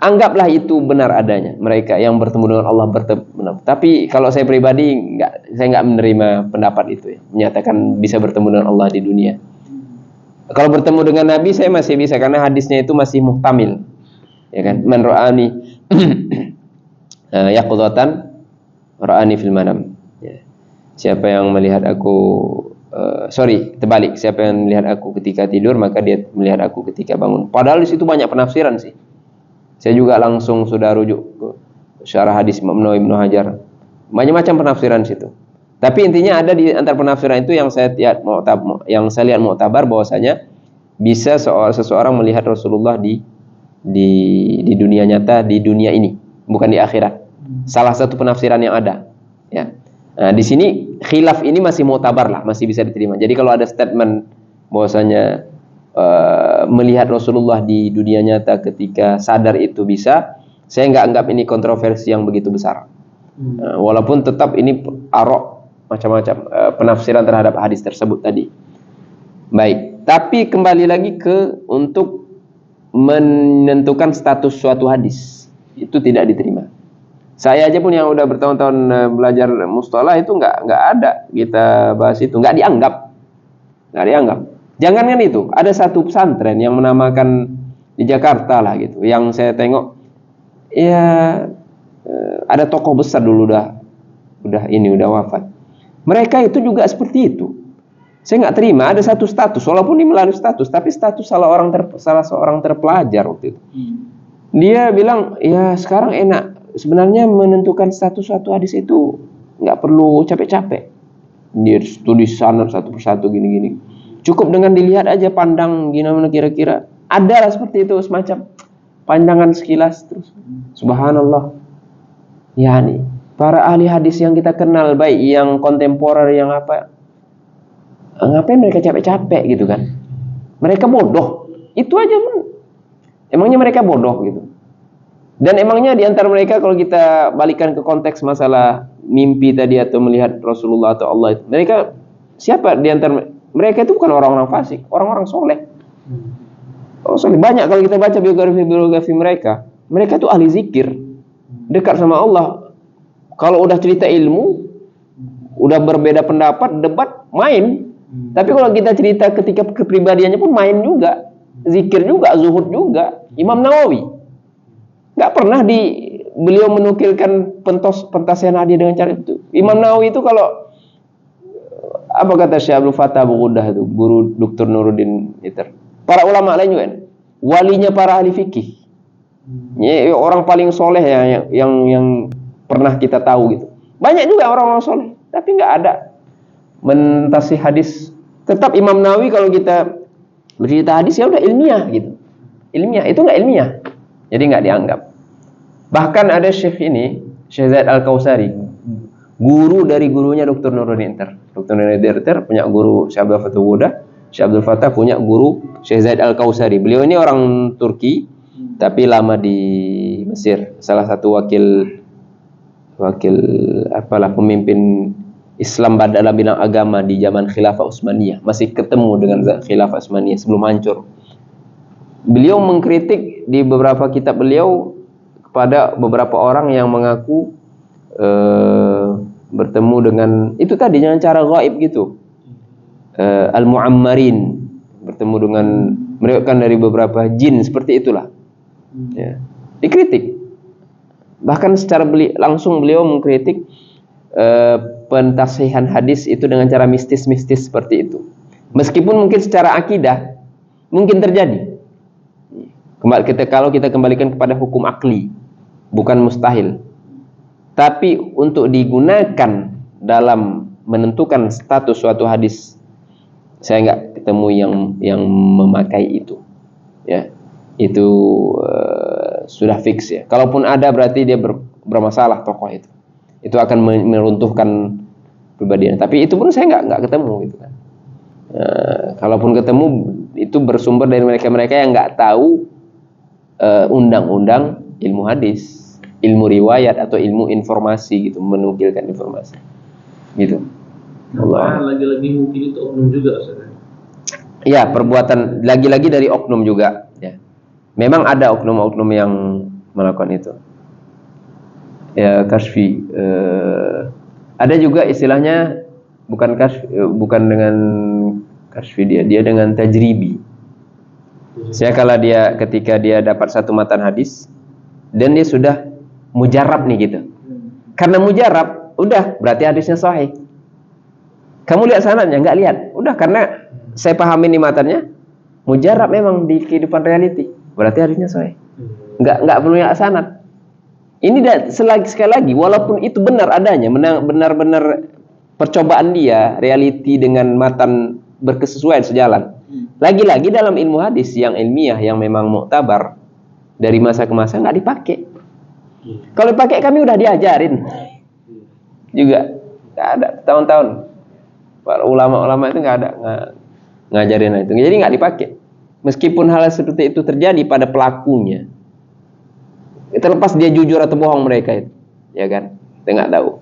Anggaplah itu benar adanya, mereka yang bertemu dengan Allah benar. Tapi kalau saya pribadi saya nggak menerima pendapat itu, ya. Menyatakan bisa bertemu dengan Allah di dunia. Kalau bertemu dengan Nabi saya masih bisa, karena hadisnya itu masih muhtamil, ya kan. Man ra'ani yaqdatan ra'ani fil manam. Ya. Siapa yang melihat aku terbalik, siapa yang melihat aku ketika tidur maka dia melihat aku ketika bangun. Padahal di situ banyak penafsiran sih. Saya juga langsung sudah rujuk ke syarah hadis Imam Nawawi Ibnu Hajar Macam-macam penafsiran situ. Tapi intinya ada di antara penafsiran itu yang saya lihat muktabar bahwasanya bisa seseorang melihat Rasulullah di dunia nyata, di dunia ini, bukan di akhirat. Salah satu penafsiran yang ada, ya. Nah, di sini khilaf ini masih muktabar lah, masih bisa diterima. Jadi kalau ada statement bahwasanya melihat Rasulullah di dunia nyata ketika sadar itu bisa, saya nggak anggap ini kontroversi yang begitu besar. Walaupun tetap ini macam-macam penafsiran terhadap hadis tersebut tadi. Baik, tapi kembali lagi ke untuk menentukan status suatu hadis, itu tidak diterima. Saya aja pun yang udah bertahun-tahun belajar mustalah itu nggak ada kita bahas itu, nggak dianggap. Jangankan itu, ada satu pesantren yang menamakan di Jakarta lah gitu, yang saya tengok ya ada tokoh besar dulu udah wafat. Mereka itu juga seperti itu. Saya nggak terima ada satu status, walaupun ini melalui status, tapi status salah seorang terpelajar waktu itu. Dia bilang ya sekarang enak. Sebenarnya menentukan status suatu hadis itu nggak perlu capek-capek. Dia studi sanad satu persatu gini-gini. Cukup dengan dilihat aja pandang gimana kira-kira. Ada lah seperti itu semacam pandangan sekilas terus. Subhanallah. Ya nih, para ahli hadis yang kita kenal baik yang kontemporer yang apa? Ngapain mereka capek-capek gitu kan? Mereka bodoh. Itu aja. Emangnya mereka bodoh gitu. Dan emangnya di antara mereka kalau kita balikan ke konteks masalah mimpi tadi atau melihat Rasulullah atau Allah, mereka siapa di antara mereka itu bukan orang-orang fasik, orang-orang soleh. Banyak kalau kita baca biografi mereka itu ahli zikir, dekat sama Allah. Kalau udah cerita ilmu, udah berbeda pendapat, debat, main. Tapi kalau kita cerita ketika kepribadiannya pun main juga, zikir juga, zuhud juga. Imam Nawawi nggak pernah beliau menukilkan pentasan dia dengan cara itu. Imam Nawawi itu kalau apa kata Syekh Abdul Fattah Abu Ghuddah itu, guru Dr. Nuruddin Iter. Para ulama lain juga, walinya para ahli fikih. Ya, orang paling soleh yang pernah kita tahu gitu. Banyak juga orang-orang soleh, tapi nggak ada mentafsir hadis. Tetap Imam Nawawi kalau kita bercerita hadis ya udah ilmiah gitu. Ilmiah itu nggak ilmiah. Jadi nggak dianggap. Bahkan ada Syekh Zaid Al-Kausari, guru dari gurunya Dr. Nuruddin Inter. Dr. Nuruddin Inter punya guru Syekh Abdul Fattah Ghuddah, Syekh Abdul Fattah punya guru Syekh Zaid Al-Kausari. Beliau ini orang Turki, tapi lama di Mesir. Salah satu wakil pemimpin Islam dalam bidang agama di zaman Khilafah Utsmaniyah. Masih ketemu dengan Khilafah Utsmaniyah sebelum hancur. Beliau mengkritik di beberapa kitab beliau kepada beberapa orang yang mengaku bertemu dengan itu tadi dengan cara gaib gitu. Al-Mu'ammarin, bertemu dengan mereka dari beberapa jin seperti itulah. Ya. Dikritik. Bahkan secara langsung beliau mengkritik pentafsiran hadis itu dengan cara mistis-mistis seperti itu. Meskipun mungkin secara akidah mungkin terjadi. Kalau kita kembalikan kepada hukum akli, bukan mustahil. Tapi untuk digunakan dalam menentukan status suatu hadis, saya nggak ketemu yang memakai itu. Ya, itu sudah fix ya. Kalaupun ada berarti dia bermasalah tokoh itu. Itu akan meruntuhkan pribadinya. Tapi itu pun saya nggak ketemu gitu kan. Kalaupun ketemu itu bersumber dari mereka-mereka yang nggak tahu undang-undang ilmu hadis, ilmu riwayat atau ilmu informasi gitu, menukilkan informasi gitu. Allah. Lagi-lagi mungkin itu oknum juga, Ustaz. Ya, perbuatan lagi-lagi dari oknum juga ya. Memang ada oknum-oknum yang melakukan itu. Ya, kasfi. Ada juga istilahnya bukan dengan kasfi dia dengan tajribi. Saya ketika dia dapat satu matan hadis dan dia sudah mujarab nih gitu. Karena mujarab, udah berarti hadisnya sahih. Kamu lihat sanadnya, enggak lihat. Udah karena saya pahami nih matanya, mujarab memang di kehidupan reality. Berarti hadisnya sahih. Enggak perlu lihat sanad. Ini sekali lagi, walaupun itu benar adanya, benar-benar percobaan dia, reality dengan matan berkesesuaian sejalan. Lagi-lagi dalam ilmu hadis yang ilmiah, yang memang muktabar, dari masa ke masa nggak dipakai. Kalau dipakai kami udah diajarin juga, nggak ada tahun-tahun. Para ulama-ulama itu nggak ada ngajarin itu, jadi nggak dipakai. Meskipun hal seperti itu terjadi pada pelakunya, terlepas dia jujur atau bohong mereka itu, ya kan? Kita nggak tahu.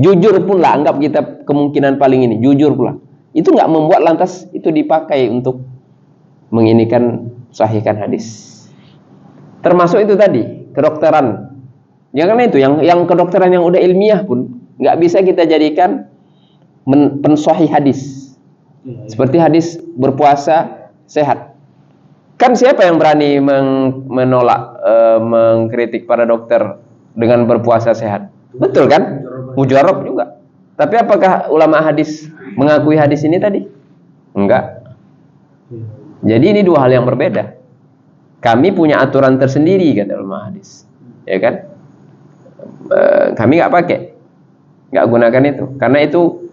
Jujur pun lah, anggap kita kemungkinan paling ini, jujur pula. Itu nggak membuat lantas itu dipakai untuk menginikan sahihkan hadis. Termasuk itu tadi, kedokteran. Ya karena itu, yang kedokteran yang udah ilmiah pun nggak bisa kita jadikan pensahih hadis. Seperti hadis berpuasa sehat. Kan siapa yang berani menolak, mengkritik para dokter dengan berpuasa sehat? Betul kan? Mujarab juga. Tapi apakah ulama hadis mengakui hadis ini tadi? Enggak. Jadi ini dua hal yang berbeda. Kami punya aturan tersendiri kata ulama hadis, ya kan? Kami nggak pakai, nggak gunakan itu.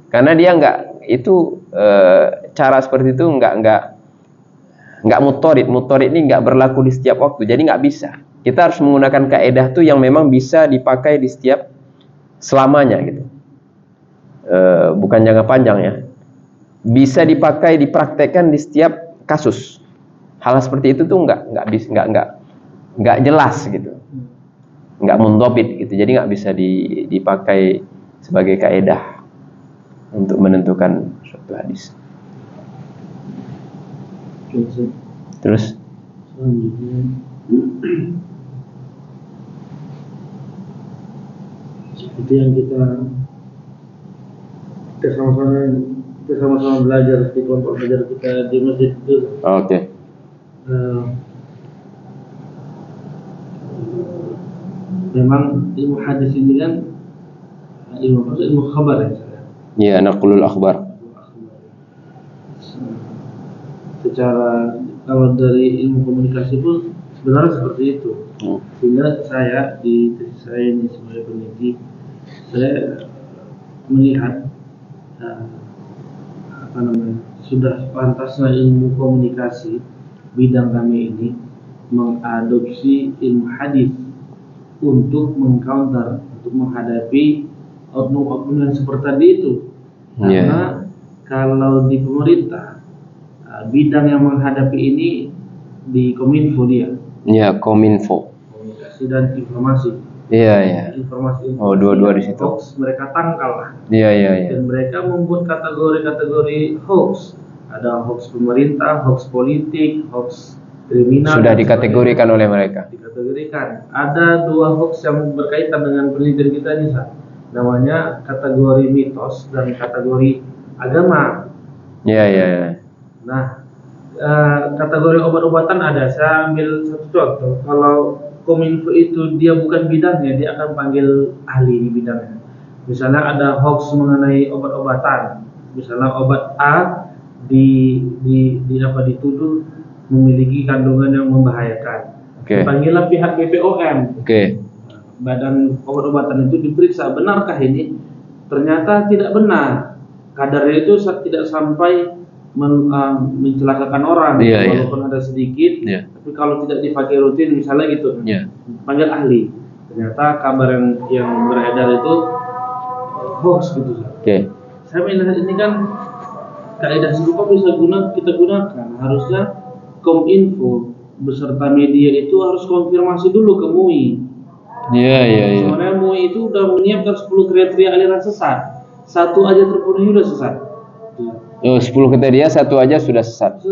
Karena dia nggak itu cara seperti itu nggak mutorid. Mutorid ini nggak berlaku di setiap waktu, jadi nggak bisa. Kita harus menggunakan kaedah tuh yang memang bisa dipakai di setiap selamanya gitu. Bukan jangka panjang ya. Bisa dipakai, dipraktekkan di setiap kasus. Hal seperti itu tuh nggak jelas gitu, nggak mundobit gitu. Jadi nggak bisa dipakai sebagai kaedah untuk menentukan suatu hadis. Terus seperti yang kita sama-sama belajar di kelompok belajar kita di masjid itu. Oke. Memang ilmu hadis ini kan ilmu khabar ya. Iya, naqlul akhbar. Secara kalau dari ilmu komunikasi pun sebenarnya seperti itu. Sehingga saya di tesis saya ini sebagai peneliti, saya melihat sudah pantasnya ilmu komunikasi bidang kami ini mengadopsi ilmu hadis untuk mengcounter, untuk menghadapi oknum-oknum yang seperti tadi itu. Karena kalau di pemerintah bidang yang menghadapi ini di Kominfo dia. Iya, Kominfo. Komunikasi dan informasi. Iya. Informasi. Oh, dua-dua di situ. Hoax mereka tangkal lah. Iya. Dan mereka membuat kategori-kategori hoax. Ada hoax pemerintah, hoax politik, hoax kriminal. Sudah dikategorikan oleh mereka. Dikategorikan. Ada dua hoax yang berkaitan dengan penelitian kita ini, namanya kategori mitos dan kategori agama. Iya. Nah, kategori obat-obatan ada. Saya ambil satu contoh. Kalau Kominfo itu dia bukan bidangnya, dia akan panggil ahli di bidangnya. Misalnya ada hoax mengenai obat-obatan. Misalnya obat A dituduh memiliki kandungan yang membahayakan. Panggillah pihak BPOM. Badan obat-obatan itu diperiksa, benarkah ini? Ternyata tidak benar. Kadarnya itu tidak sampai mencelakakan orang, walaupun ada sedikit. Tapi kalau tidak dipakai rutin, misalnya gitu, panggil ahli. Ternyata kabar yang beredar itu hoax gitu. Saya melihat ini kan kaidah serupa bisa kita gunakan. Harusnya Kominfo beserta media itu harus konfirmasi dulu ke MUI. Iya. Soalnya MUI itu udah menyiapkan 10 kriteria aliran sesat. Satu aja terpenuhi udah sesat. 10 kriteria satu aja sudah sesat.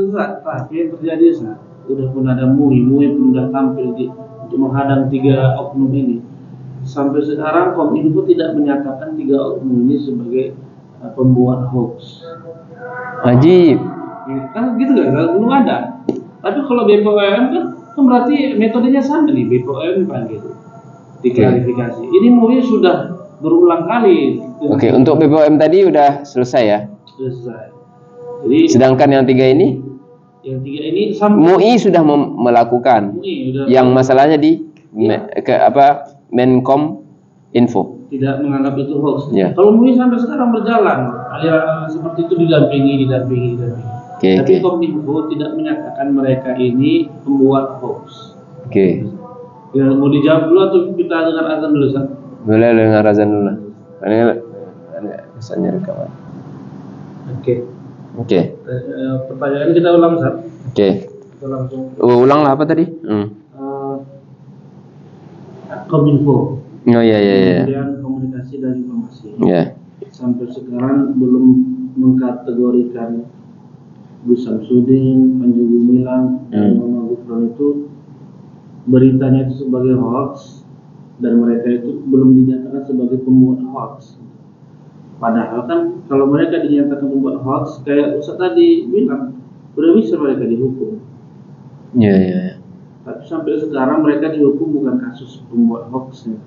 Tapi yang terjadi udah pun ada MUI pun udah tampil untuk menghadang 3 oknum ini. Sampai sekarang Kominfo tidak menyatakan 3 oknum ini sebagai pembuat hoax. Ajib. Kan gitu kan, belum ada. Tapi kalau BPOM kan berarti metodenya sama nih, BPOM dipanggil, diklarifikasi. Ini MUI sudah berulang kali. Untuk BPOM tadi udah selesai ya? Selesai. Jadi sedangkan yang 3 ini? Yang 3 ini sampai MUI sudah melakukan. MUI udah yang masalahnya di Menkom Info. Tidak menganggap itu hoax. Ya. Kalau MUI sampai sekarang berjalan, aliran seperti itu didampingi. Tapi Kominfo tidak menyatakan mereka ini pembuat hoax. Oke. Ya, mau dijawab dulu atau kita dengar azan dulu, San? Boleh dengar azan dulu. Ini kesannya rekaman. Oke. Pertanyaan kita ulang, San. Oke. Kita langsung. Ulang lah apa tadi? Kominfo. Oh iya. Kemudian komunikasi dan informasi. Iya. Sampai sekarang belum mengkategorikan Gus Samsudin, Panji Gumilang, dan Muhammad Gufron itu beritanya itu sebagai hoax, dan mereka itu belum dinyatakan sebagai pembuat hoax. Padahal kan kalau mereka dinyatakan pembuat hoax, kayak Ustaz tadi bilang, sudah bisa mereka dihukum. Iya. Tapi sampai sekarang mereka dihukum bukan kasus pembuat hoaxnya.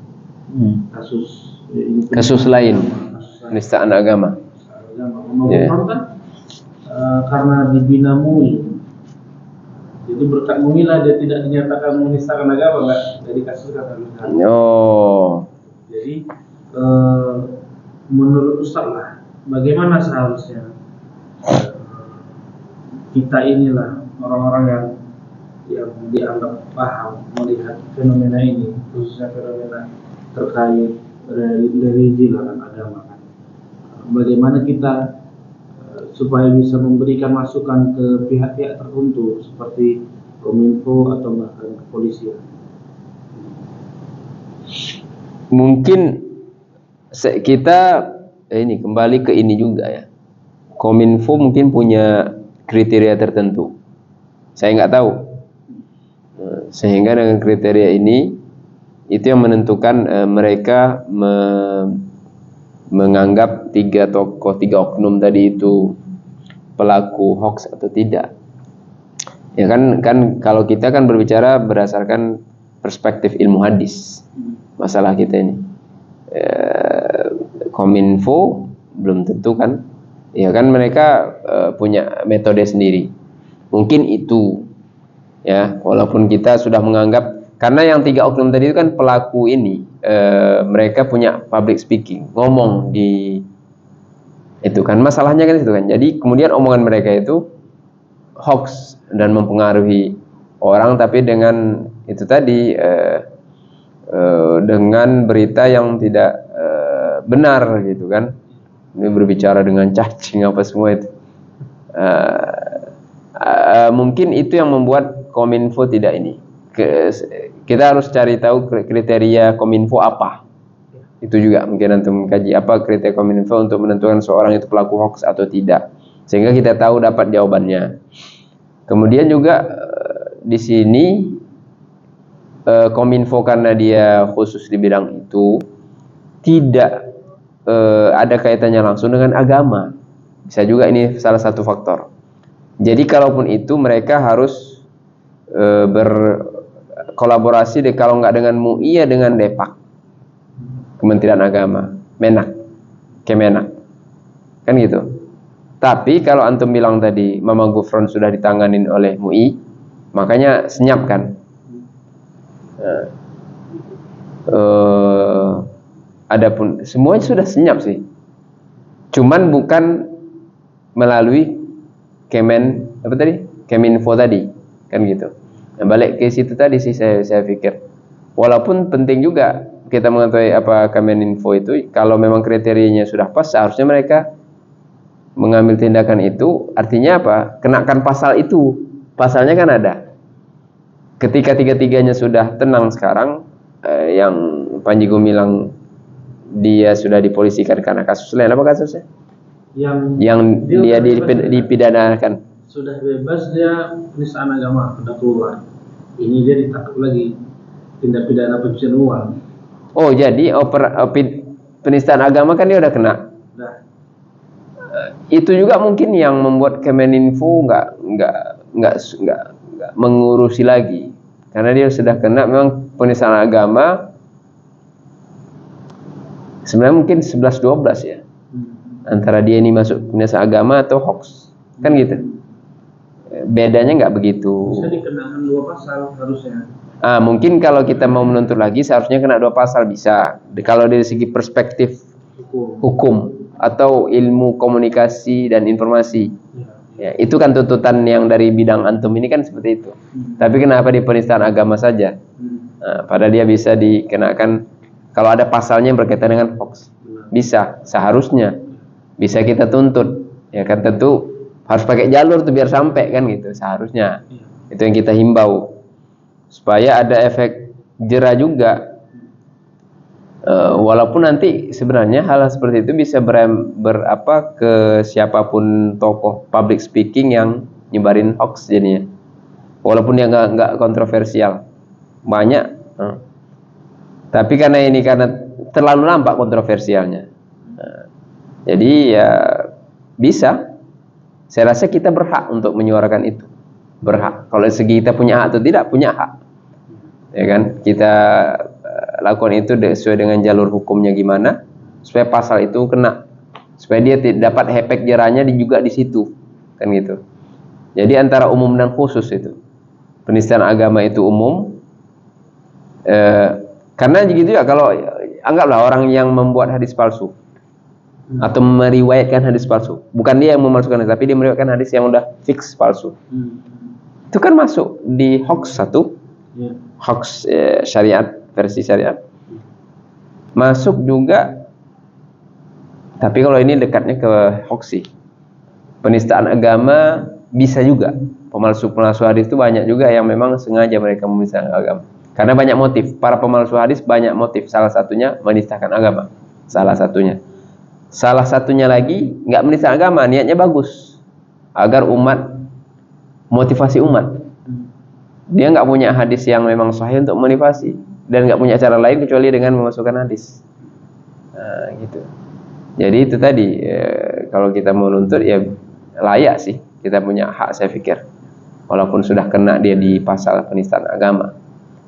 Kasus lain, penistaan agama. Gufron kan karena dibina MUI, jadi berkat MUI lah dia tidak dinyatakan menistakan agama, nggak jadi kasus kata. Jadi menurut Ustaz lah, bagaimana seharusnya kita inilah orang-orang yang dianggap paham melihat fenomena ini, khususnya fenomena terkait religi dan agama kan. Bagaimana kita supaya bisa memberikan masukan ke pihak-pihak tertentu seperti Kominfo atau bahkan kepolisian. Mungkin kita ini kembali ke ini juga ya. Kominfo mungkin punya kriteria tertentu. Saya nggak tahu. Sehingga dengan kriteria ini itu yang menentukan mereka menganggap tiga oknum tadi itu pelaku hoax atau tidak. Ya kan kalau kita kan berbicara berdasarkan perspektif ilmu hadis. Masalah kita ini. Kominfo belum tentu kan. Ya kan mereka punya metode sendiri. Mungkin itu ya, walaupun kita sudah menganggap karena yang tiga oknum tadi itu kan pelaku ini mereka punya public speaking, ngomong di itu kan masalahnya kan itu kan. Jadi kemudian omongan mereka itu hoax dan mempengaruhi orang, tapi dengan itu tadi dengan berita yang tidak benar gitu kan. Ini berbicara dengan cacing apa semua itu. Mungkin itu yang membuat Kominfo tidak ini. Kita harus cari tahu kriteria Kominfo apa. Itu juga mungkin nanti mengkaji apa kriteria Kominfo untuk menentukan seorang itu pelaku hoax atau tidak, sehingga kita tahu dapat jawabannya. Kemudian juga di sini Kominfo karena dia khusus di bidang itu tidak ada kaitannya langsung dengan agama. Bisa juga ini salah satu faktor. Jadi kalaupun itu mereka harus berkolaborasi kalau nggak dengan MUI ya dengan Depak, Kementerian Agama, Kemenak, kan gitu. Tapi kalau antum bilang tadi Mama Gufron sudah ditanganin oleh MUI, makanya senyap kan. Adapun semuanya sudah senyap sih, cuman bukan melalui Keminfo tadi, kan gitu. Nah, balik ke situ tadi sih saya pikir, walaupun penting juga kita mengetahui apa Keminfo itu, kalau memang kriterianya sudah pas, seharusnya mereka mengambil tindakan itu. Artinya apa? Kenakan pasal itu, pasalnya kan ada. Ketika tiga-tiganya sudah tenang sekarang, yang Panji Gumilang dia sudah dipolisikan karena kasus lain, apa kasusnya? Yang dia dipidanakan. Sudah bebas, dia penistaan agama, sudah keluar. Ini dia ditangkap lagi, tindak pidana pencucian uang. Oh, jadi penistaan agama kan dia udah kena. Nah. Itu juga mungkin yang membuat Kemeninfo nggak mengurusi lagi, karena dia sudah kena memang penistaan agama. Sebenarnya mungkin 11-12 ya. Antara dia ini masuk penistaan agama atau hoax, kan gitu. Bedanya nggak begitu. Bisa dikenakan 2 pasal harusnya. Mungkin kalau kita mau menuntut lagi seharusnya kena 2 pasal bisa. Kalau dari segi perspektif hukum atau ilmu komunikasi dan informasi. Ya, itu kan tuntutan yang dari bidang antum ini kan seperti itu. Tapi kenapa di penistaan agama saja? Padahal dia bisa dikenakan kalau ada pasalnya yang berkaitan dengan hoax. Bisa, seharusnya bisa kita tuntut. Ya kan tentu harus pakai jalur tuh biar sampai kan gitu. Seharusnya. Itu yang kita himbau. Supaya ada efek jera juga. Walaupun nanti sebenarnya hal seperti itu bisa ke siapapun tokoh public speaking yang nyebarin hoax jadinya. Walaupun dia nggak kontroversial. Banyak. Tapi karena terlalu nampak kontroversialnya. Jadi ya bisa. Saya rasa kita berhak untuk menyuarakan itu. Berhak. Kalau segi kita punya hak atau tidak, punya hak. Ya kan? Kita lakukan itu sesuai dengan jalur hukumnya gimana supaya pasal itu kena. Supaya dia dapat efek jerahnya juga di situ. Kan gitu. Jadi antara umum dan khusus itu. Penistaan agama itu umum. Karena begitu ya kalau anggaplah orang yang membuat hadis palsu atau meriwayatkan hadis palsu, bukan dia yang memalsukan hadis, tapi dia meriwayatkan hadis yang udah fix palsu. Itu kan masuk di hoax satu, hoax syariat, versi syariat. Masuk juga, tapi kalau ini dekatnya ke hoax sih. Penistaan agama bisa juga. Pemalsu hadis itu banyak juga yang memang sengaja mereka menistakan agama. Karena banyak motif. Para pemalsu hadis banyak motif. Salah satunya menistakan agama. Salah satunya lagi nggak menistakan agama, niatnya bagus agar motivasi umat. Dia nggak punya hadis yang memang sahih untuk motivasi dan nggak punya cara lain kecuali dengan memasukkan hadis. Gitu. Jadi itu tadi kalau kita mau nuntut ya layak sih kita punya hak, saya pikir. Walaupun sudah kena dia di pasal penistaan agama,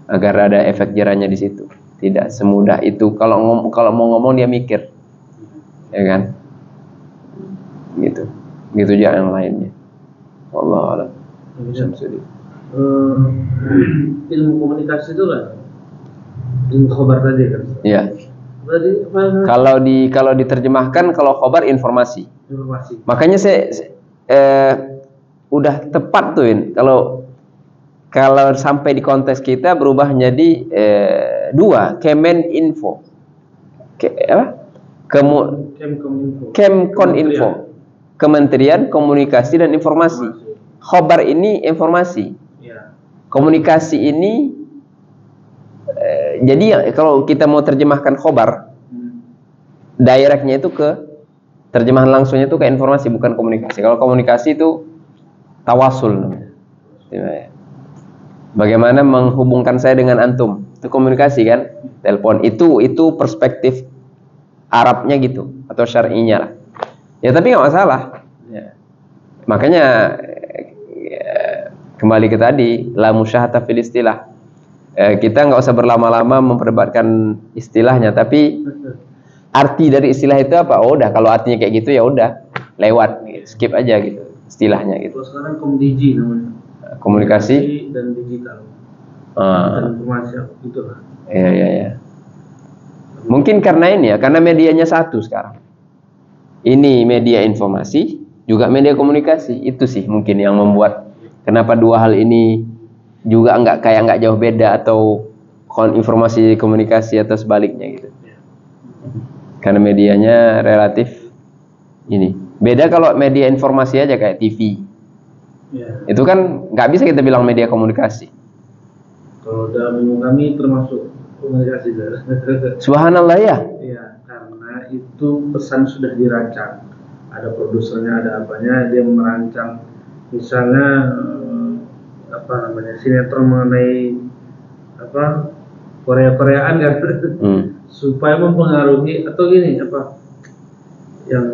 agar ada efek jerahnya di situ. Tidak semudah itu kalau mau ngomong dia mikir. Ya kan? Gitu juga yang lainnya. Wallahu a'lam. Ilmu komunikasi itu kan ilmu khabar tadi kan? Iya. Berarti kalau diterjemahkan, kalau khabar informasi. Makanya saya udah tepat tuh kalau sampai di konteks kita berubah jadi 2 Kemeninfo. Kemkoninfo, Kementerian Komunikasi dan Informasi. Khobar ini informasi. Komunikasi ini jadi kalau kita mau terjemahkan khobar, directnya itu terjemahan langsungnya itu ke informasi, bukan komunikasi. Kalau komunikasi itu tawasul namanya. Bagaimana menghubungkan saya dengan antum? Itu komunikasi kan? Telepon itu perspektif Arabnya gitu atau syar'inya lah. Ya tapi nggak masalah. Ya. Makanya kembali ke tadi la musyahata fil istilah. Kita nggak usah berlama-lama memperdebatkan istilahnya, tapi arti dari istilah itu apa? Oh, udah kalau artinya kayak gitu ya udah lewat, skip aja gitu istilahnya gitu. Terus sekarang komdigi namanya. Komunikasi dan digital. Dan informasi itulah. Iya. Mungkin karena ini ya, karena medianya satu sekarang. Ini media informasi, juga media komunikasi. Itu sih mungkin yang membuat kenapa 2 hal ini juga nggak jauh beda atau informasi komunikasi atau sebaliknya gitu. Karena medianya relatif ini. Beda kalau media informasi aja kayak TV. Itu kan nggak bisa kita bilang media komunikasi. Kalau dalam ilmu kami termasuk komunikasi. Subhanallah ya. Iya, karena itu pesan sudah dirancang. Ada produsernya, ada apanya, dia merancang misalnya sinetron mengenai Korea-Koreaan kan. Supaya mempengaruhi atau gini yang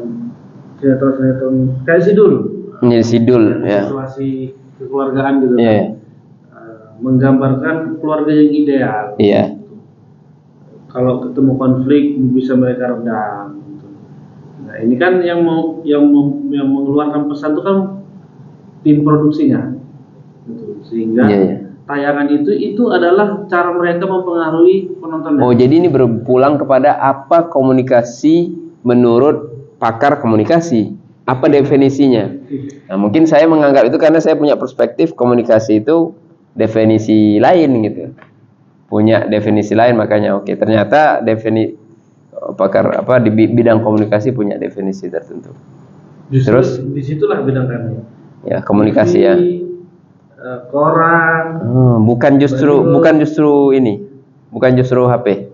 sinetron kayak Sidul. Sidul ya. Situasi kekeluargaan gitu. Yeah. Menggambarkan keluarga yang ideal. Iya. Kalau ketemu konflik bisa mereka redam. Gitu. Nah ini kan yang mengeluarkan pesan itu kan tim produksinya, gitu. Sehingga tayangan itu adalah cara mereka mempengaruhi penonton. Oh, jadi ini berpulang kepada apa komunikasi menurut pakar komunikasi? Apa definisinya? Nah, mungkin saya menganggap itu karena saya punya perspektif komunikasi itu definisi lain gitu. Punya definisi lain, makanya oke, ternyata pakar di bidang komunikasi punya definisi tertentu. Justru terus disitulah bidang kami. Ya, komunikasi TV, ya. Koran. Bukan justru ini. Bukan justru HP.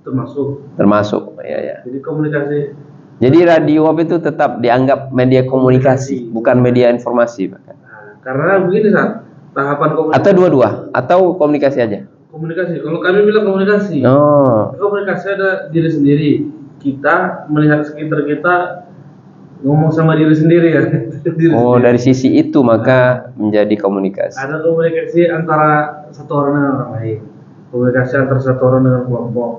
Termasuk. Ya. Jadi komunikasi. Jadi radio itu tetap dianggap media komunikasi, bukan media informasi bahkan. Karena begini, tahapan komunikasi. Atau dua-dua, atau komunikasi aja. Komunikasi. Kalau kami bilang komunikasi. Komunikasi ada diri sendiri. Kita melihat sekitar kita, ngomong sama diri sendiri ya. Dari sisi itu maka menjadi komunikasi. Ada komunikasi antara satu orang dengan orang lain. Komunikasi antara satu orang dengan kelompok.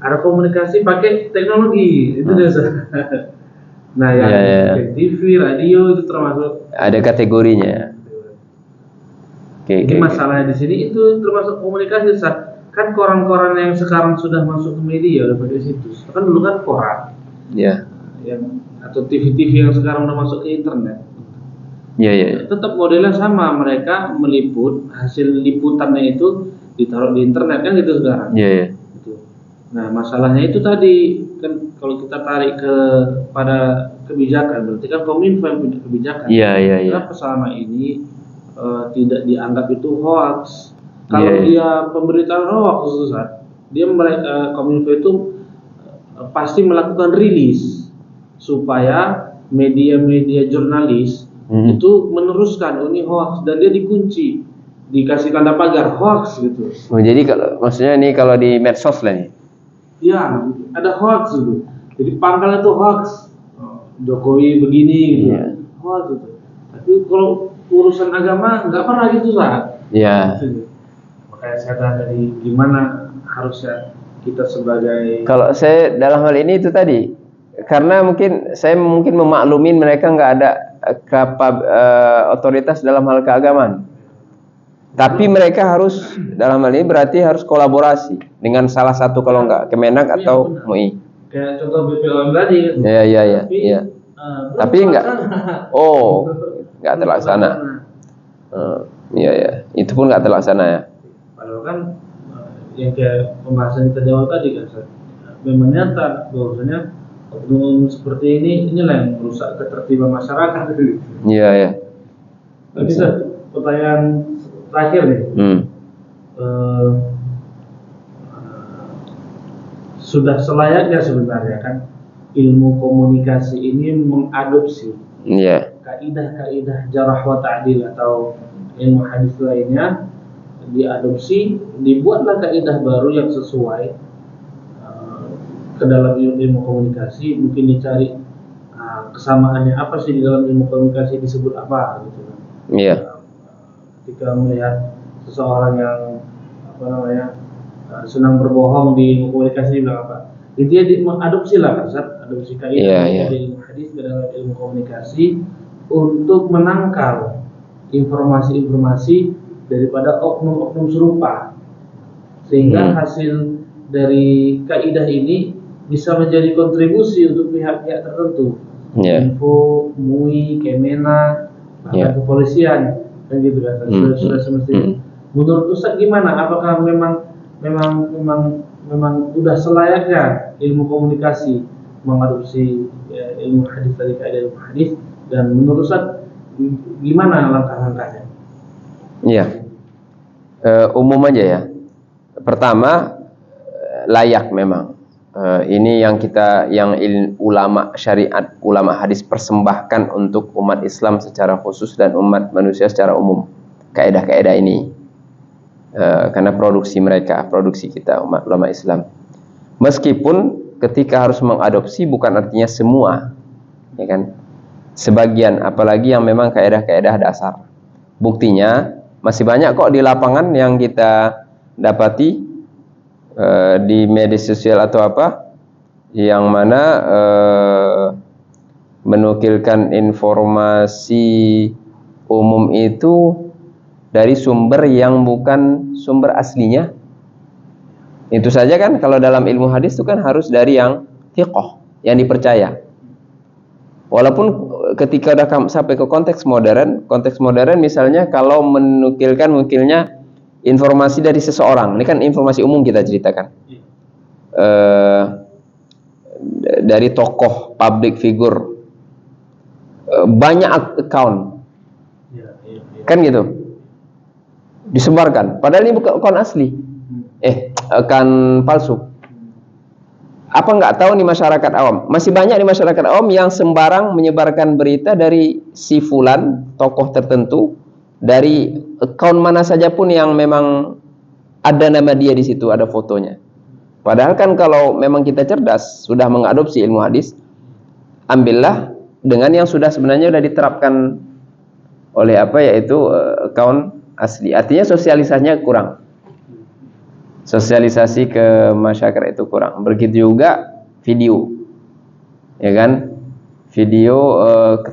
Ada komunikasi pakai teknologi. Itu biasa. Nah, yang TV, radio itu termasuk. Ada kategorinya. Jadi masalahnya di sini itu termasuk komunikasi. Kan koran-koran yang sekarang sudah masuk ke media udah pakai situs. Kan dulu kan koran. Iya. Atau TV-TV yang sekarang udah masuk ke internet. Iya. Tetap modelnya sama, mereka meliput, hasil liputannya itu ditaruh di internet kan gitu sekarang. Iya. Gitu. Nah, masalahnya itu tadi kan kalau kita tarik pada kebijakan, berarti kan Kominfo yang punya kebijakan. Iya. Kenapa selama ini tidak dianggap itu hoax? Kalau dia pemberitaan hoax, dia Kominfo itu pasti melakukan rilis supaya media-media jurnalis itu meneruskan ini hoax dan dia dikunci, dikasih tanda pagar hoax gitu. Jadi maksudnya ini kalau di medsos lah nih. Ya, ada hoax gitu. Jadi pangkalnya itu hoax. Jokowi begini gitu. Hoax gitu. Tapi kalau urusan agama nggak pernah gitu, Iya. Makanya saya tanya tadi gimana harusnya kita sebagai. Kalau saya dalam hal ini itu tadi, karena saya mungkin memaklumin mereka nggak ada otoritas dalam hal keagamaan. Tapi mereka harus dalam hal ini berarti harus kolaborasi dengan salah satu kalau nggak Kemenak atau MUI. Kayak contoh BPOM tadi. Iya. Tapi nggak. Nggak terlaksana. Iya. Itu pun nggak terlaksana ya. Padahal kan yang kayak pembahasan kita di awal tadi kan, memang nyata bahwasanya oknum seperti inilah yang merusak ketertiban masyarakat. Iya. Tapi pertanyaan terakhir nih. Sudah selayaknya sebenarnya kan ilmu komunikasi ini mengadopsi kaidah-kaidah jarah wa ta'dil atau ilmu hadis lainnya, diadopsi, dibuatlah kaidah baru yang sesuai ke dalam ilmu komunikasi. Mungkin dicari kesamaannya apa sih di dalam ilmu komunikasi, disebut apa gitu kan. Ketika melihat seseorang yang senang berbohong di ilmu komunikasi bilang apa? Dia mengadopsi lah adopsi kaidah dari ilmu hadis ke dalam ilmu komunikasi untuk menangkal informasi-informasi daripada oknum-oknum serupa, sehingga hasil dari kaidah ini bisa menjadi kontribusi untuk pihak-pihak tertentu, Info, MUI, Kemenak, bahkan kepolisian, dan gitu kan. Sudah semestinya. Menurut Ustaz gimana? Apakah memang sudah selayaknya ilmu komunikasi mengadopsi ilmu hadis dari kaidah ilmu hadis, dan menurut Ustaz gimana langkah-langkahnya? Iya, umum aja ya. Pertama, layak memang. Ini yang ulama syariat, ulama hadis persembahkan untuk umat Islam secara khusus dan umat manusia secara umum. Kaidah-kaidah ini, karena produksi kita umat ulama Islam. Meskipun ketika harus mengadopsi bukan artinya semua, ya kan? Sebagian, apalagi yang memang kaidah-kaidah dasar. Buktinya masih banyak kok di lapangan yang kita dapati di media sosial atau apa, yang mana menukilkan informasi umum itu dari sumber yang bukan sumber aslinya. Itu saja kan, kalau dalam ilmu hadis itu kan harus dari yang thiqah, yang dipercaya. Walaupun ketika udah sampai ke konteks modern misalnya kalau mungkilnya informasi dari seseorang, ini kan informasi umum kita ceritakan, dari tokoh, public figure, banyak account, kan gitu, disebarkan, padahal ini bukan account asli, account palsu. Apa nggak tahu nih masyarakat awam? Masih banyak di masyarakat awam yang sembarang menyebarkan berita dari si fulan, tokoh tertentu, dari account mana saja pun yang memang ada nama dia di situ, ada fotonya. Padahal kan kalau memang kita cerdas, sudah mengadopsi ilmu hadis, ambillah dengan yang sebenarnya sudah diterapkan oleh yaitu account asli. Artinya sosialisasinya kurang. Sosialisasi ke masyarakat itu kurang. Begitu juga video, ya kan? Video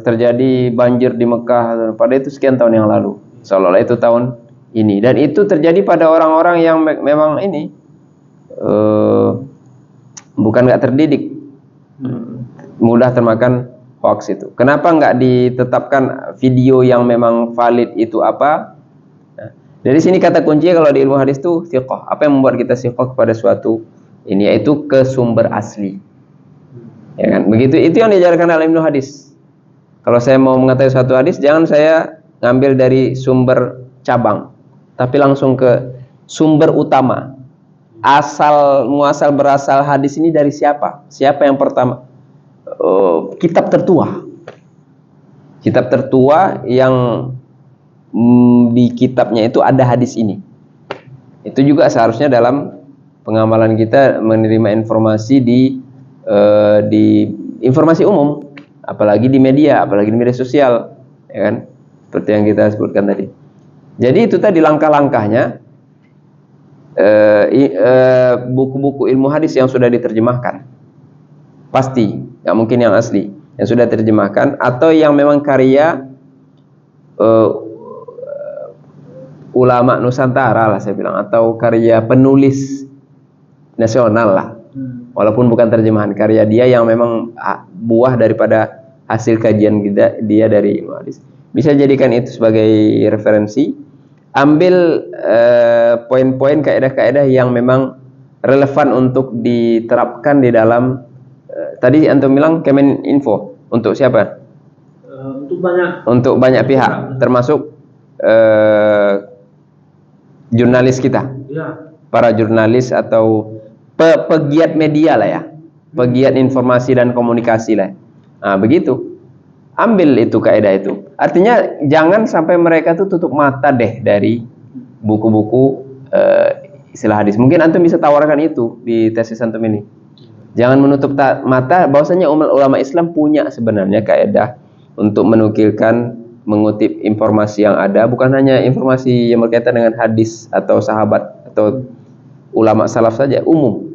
terjadi banjir di Mekah pada itu sekian tahun yang lalu, seolah-olah itu tahun ini, dan itu terjadi pada orang-orang yang memang ini bukan nggak terdidik, mudah termakan hoax itu. Kenapa nggak ditetapkan video yang memang valid itu apa? Dari sini kata kuncinya kalau di ilmu hadis itu thiqah. Apa yang membuat kita thiqah kepada suatu ini, yaitu ke sumber asli. Ya kan? Begitu, itu yang diajarkan dalam ilmu hadis. Kalau saya mau mengetahui suatu hadis, jangan saya ngambil dari sumber cabang, tapi langsung ke sumber utama. Muasal berasal hadis ini dari siapa? Siapa yang pertama? Kitab tertua. Kitab tertua yang di kitabnya itu ada hadis ini. Itu juga seharusnya dalam pengamalan kita menerima informasi di informasi umum, apalagi di media sosial, ya kan? Seperti yang kita sebutkan tadi. Jadi itu tadi langkah-langkahnya, buku-buku ilmu hadis yang sudah diterjemahkan, pasti nggak mungkin yang asli, yang sudah terjemahkan atau yang memang karya ulama Nusantara lah saya bilang, atau karya penulis nasional lah, walaupun bukan terjemahan, karya dia yang memang buah daripada hasil kajian dia dari ilmu hadis. Bisa jadikan itu sebagai referensi, ambil poin-poin kaidah-kaidah yang memang relevan untuk diterapkan di dalam tadi antum bilang Kemeninfo, untuk siapa? Untuk banyak pihak, termasuk jurnalis kita, para jurnalis atau pegiat media lah ya, pegiat informasi dan komunikasi lah. Nah, begitu. Ambil itu kaidah itu. Artinya jangan sampai mereka tuh tutup mata deh dari buku-buku istilah hadis. Mungkin antum bisa tawarkan itu di tesis antum ini. Jangan menutup mata bahwasanya ulama Islam punya sebenarnya kaidah untuk menukilkan, mengutip informasi yang ada, bukan hanya informasi yang berkaitan dengan hadis atau sahabat atau ulama salaf saja, umum,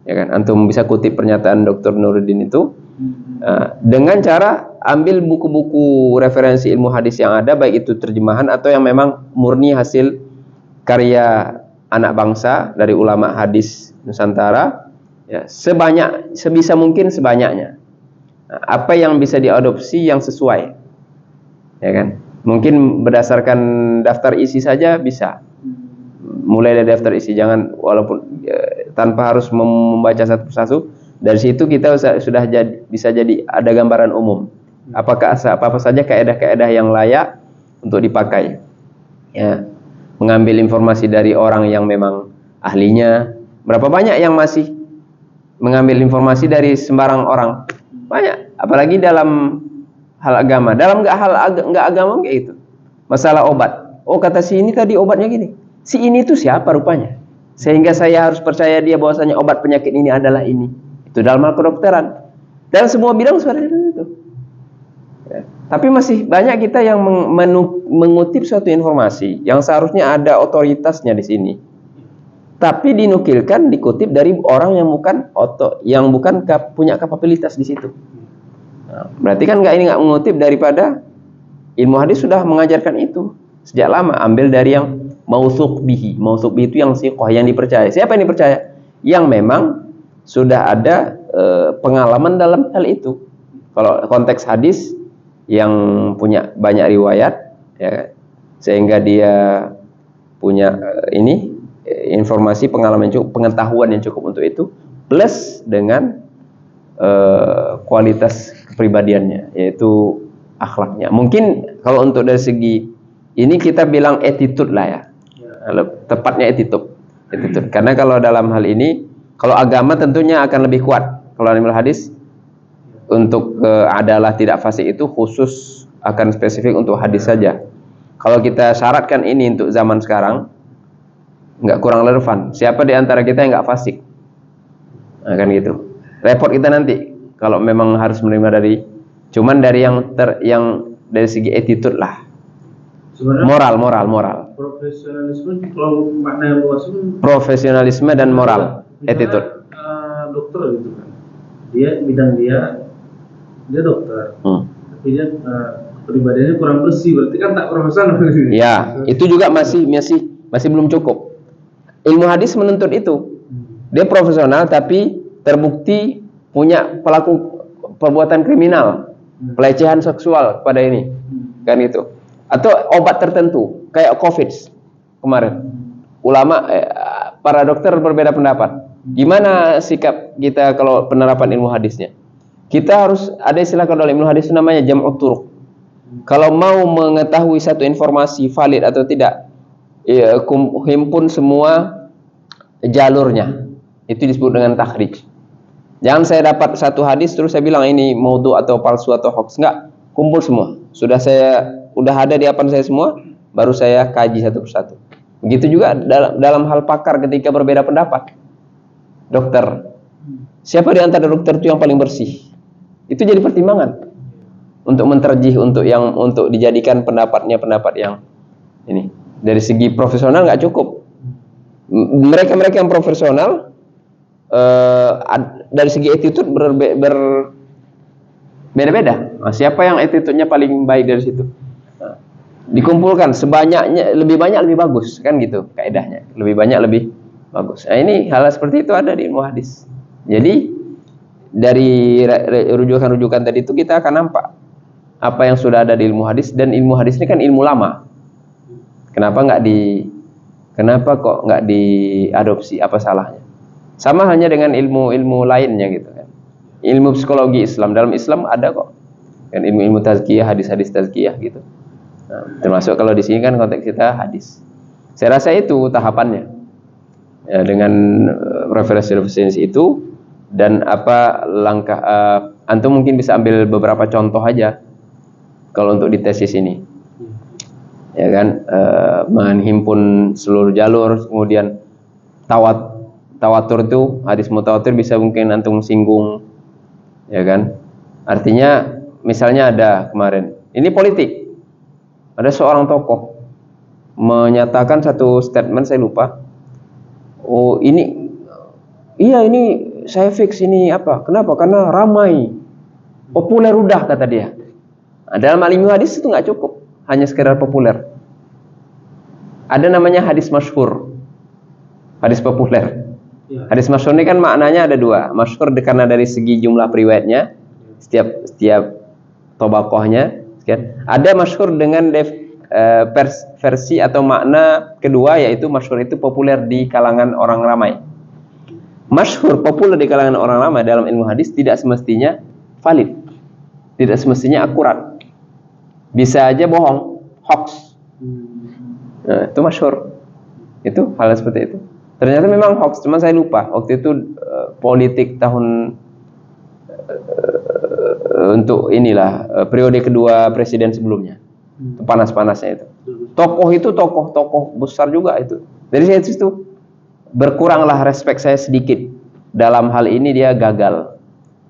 ya kan? Antum bisa kutip pernyataan Dr. Nuruddin itu dengan cara ambil buku-buku referensi ilmu hadis yang ada, baik itu terjemahan atau yang memang murni hasil karya anak bangsa dari ulama hadis Nusantara, ya, sebisa mungkin sebanyaknya. Apa yang bisa diadopsi yang sesuai, ya kan? Mungkin berdasarkan daftar isi saja bisa. Mulai dari daftar isi, jangan walaupun tanpa harus membaca satu persatu. Dari situ kita sudah bisa jadi ada gambaran umum. Apakah apa saja kaidah-kaidah yang layak untuk dipakai. Ya, mengambil informasi dari orang yang memang ahlinya. Berapa banyak yang masih mengambil informasi dari sembarang orang? Banyak, apalagi dalam hal agama. Dalam nggak agama kayak itu. Masalah obat. Oh, kata si ini tadi obatnya gini. Si ini tuh siapa rupanya? Sehingga saya harus percaya dia bahwasanya obat penyakit ini adalah ini. Itu dalam hal kedokteran. Dan semua bidang seperti itu. Ya. Tapi masih banyak kita yang mengutip suatu informasi yang seharusnya ada otoritasnya di sini. Tapi dinukilkan, dikutip dari orang yang bukan punya kapabilitas di situ. Nah, berarti kan ini nggak mengutip daripada ilmu hadis sudah mengajarkan itu. sejak lama, ambil dari yang mautsuq bihi. Mautsuq bihi itu yang siqah, yang dipercaya. Siapa yang dipercaya? Yang memang sudah ada pengalaman dalam hal itu. Kalau konteks hadis yang punya banyak riwayat, ya, sehingga dia punya informasi, pengalaman cukup, pengetahuan yang cukup untuk itu, plus dengan kualitas kepribadiannya, yaitu akhlaknya. Mungkin kalau untuk dari segi ini kita bilang attitude lah ya, tepatnya attitude. Karena kalau dalam hal ini, kalau agama tentunya akan lebih kuat. Kalau ilmu hadis untuk adalah tidak fasik itu khusus akan spesifik untuk hadis saja. Kalau kita syaratkan ini untuk zaman sekarang, nggak kurang relevan. Siapa di antara kita yang nggak fasik? Nah, kan gitu. Repot kita nanti kalau memang harus menerima dari, cuman dari yang dari segi attitude lah. Sebenarnya moral. Profesionalisme kalau makna yang luas itu profesionalisme dan moral, attitude. Dokter gitu kan. Dia bidang dia dokter. Tapi dia kepribadiannya kurang bersih, berarti kan tak profesional. Ya, itu juga masih belum cukup. Ilmu hadis menuntut itu. Dia profesional tapi terbukti punya pelaku perbuatan kriminal, pelecehan seksual pada ini, kan itu. Atau obat tertentu kayak COVID kemarin. Ulama para dokter berbeda pendapat. Gimana sikap kita kalau penerapan ilmu hadisnya? Kita harus ada istilah kalau dalam ilmu hadis namanya jam'ut turuq. Kalau mau mengetahui satu informasi valid atau tidak, himpun semua jalurnya. Itu disebut dengan takhrij. Jangan saya dapat satu hadis terus saya bilang ini maudhu atau palsu atau hoax. Enggak, kumpul semua. Sudah ada di hadapan saya semua, baru saya kaji satu persatu. Begitu juga dalam hal pakar ketika berbeda pendapat. Dokter, siapa di antara dokter itu yang paling bersih? Itu jadi pertimbangan untuk menterjih, untuk dijadikan pendapat yang ini. Dari segi profesional nggak cukup. Mereka yang profesional dari segi attitude berbeda-beda. Nah, siapa yang attitude-nya paling baik dari situ? Nah, dikumpulkan sebanyaknya, lebih banyak lebih bagus, kan gitu kaidahnya. Lebih banyak lebih bagus. Nah, ini hal seperti itu ada di ilmu hadis. Jadi dari rujukan-rujukan tadi itu kita akan nampak apa yang sudah ada di ilmu hadis, dan ilmu hadis ini kan ilmu lama. Kenapa kok nggak diadopsi? Apa salahnya? Sama halnya dengan ilmu-ilmu lainnya gitu kan. Ilmu psikologi Islam, dalam Islam ada kok. Kan ilmu-ilmu tazkiyah, hadis-hadis tazkiyah gitu. Nah, termasuk kalau di sini kan konteks kita hadis. Saya rasa itu tahapannya. Ya, dengan referensi itu dan apa langkah antum mungkin bisa ambil beberapa contoh aja kalau untuk di tesis ini. Ya kan, menghimpun seluruh jalur, kemudian tawatur itu, hadis mutawatir bisa mungkin antum singgung, ya kan. Artinya misalnya ada kemarin, ini politik, ada seorang tokoh menyatakan satu statement, saya lupa. Oh ini, iya ini saya fix ini apa? Kenapa? Karena ramai, populer udah kata dia. Nah, dalam ilmu hadis itu nggak cukup hanya sekedar populer. Ada namanya hadis masyhur, hadis populer. Hadis masyhur ini kan maknanya ada dua. Masyhur karena dari segi jumlah riwayatnya, setiap tobakohnya. Ada masyhur dengan versi atau makna kedua, yaitu masyhur itu populer di kalangan orang ramai. Masyhur populer di kalangan orang ramai dalam ilmu hadis tidak semestinya valid, tidak semestinya akurat. Bisa aja bohong, hoax. Nah, itu masyhur. Itu hal seperti itu. Ternyata memang hoax, cuma saya lupa. Waktu itu politik tahun untuk inilah periode kedua presiden sebelumnya. Panas-panasnya itu. Tokoh itu tokoh besar juga itu. Dari situ berkuranglah respect saya sedikit. Dalam hal ini dia gagal.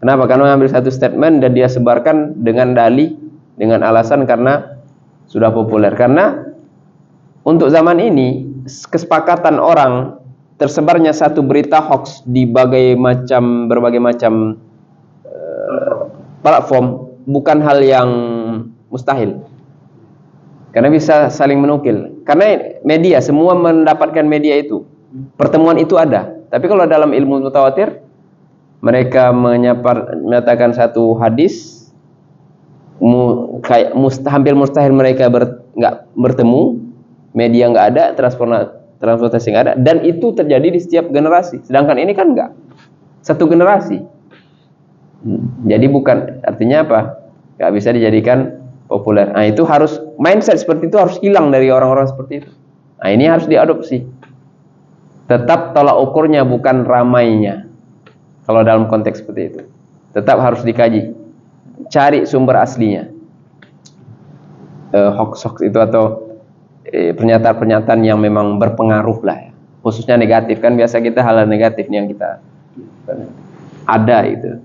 Kenapa? Karena mengambil satu statement dan dia sebarkan dengan dalih, dengan alasan karena sudah populer. Karena untuk zaman ini kesepakatan orang tersebarnya satu berita hoax di berbagai macam platform bukan hal yang mustahil. Karena bisa saling menukil. Karena media, semua mendapatkan media itu. Pertemuan itu ada. Tapi kalau dalam ilmu mutawatir, mereka menyatakan satu hadis, hampir mustahil mereka nggak bertemu, media nggak ada, transportasi nggak ada, dan itu terjadi di setiap generasi. Sedangkan ini kan nggak. Satu generasi. Jadi bukan, artinya apa? Nggak bisa dijadikan populer. Nah, itu harus, mindset seperti itu harus hilang dari orang-orang seperti itu. Nah, ini harus diadopsi. Tetap tolak ukurnya bukan ramainya. Kalau dalam konteks seperti itu, tetap harus dikaji. Cari sumber aslinya. Hoax itu atau pernyataan-pernyataan yang memang berpengaruh lah ya. Khususnya negatif, kan biasa kita hal negatif yang kita ada itu.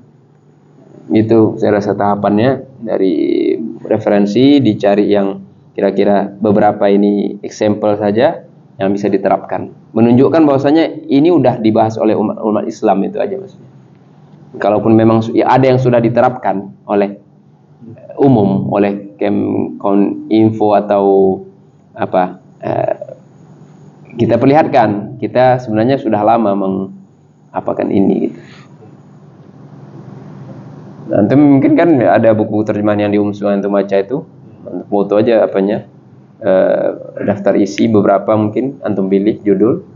Itu saya rasa tahapannya, dari referensi dicari yang kira-kira beberapa ini example saja yang bisa diterapkan, menunjukkan bahwasanya ini udah dibahas oleh umat Islam, itu aja maksudnya. Kalaupun memang ada yang sudah diterapkan oleh umum, oleh Kemkoninfo atau apa, kita perlihatkan kita sebenarnya sudah lama mengapakan ini gitu. Nanti mungkin kan ada buku terjemahan yang diumumkan antum baca itu, foto aja apanya, daftar isi beberapa, mungkin antum pilih judul,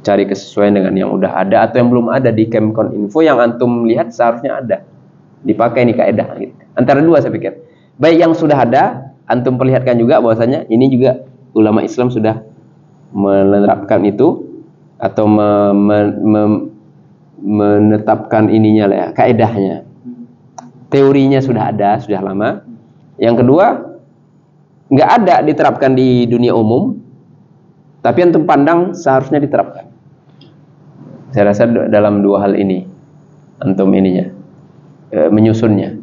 cari kesesuaian dengan yang udah ada atau yang belum ada di Kemkoninfo yang antum lihat seharusnya ada, dipakai nih kaedah gitu. Antara dua saya pikir, baik yang sudah ada antum perlihatkan juga bahwasanya ini juga ulama Islam sudah menerapkan itu atau menetapkan ininya lah ya, kaedahnya. Teorinya sudah ada, sudah lama. Yang kedua, nggak ada diterapkan di dunia umum, tapi antum pandang seharusnya diterapkan. Saya rasa dalam dua hal ini antum ininya, menyusunnya,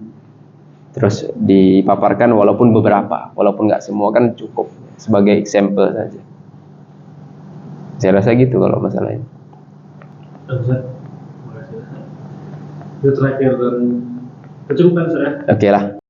terus dipaparkan walaupun beberapa, walaupun nggak semua, kan cukup sebagai example saja. Saya rasa gitu kalau masalahnya. Itu terakhir dan kecukupan saya. Oke lah.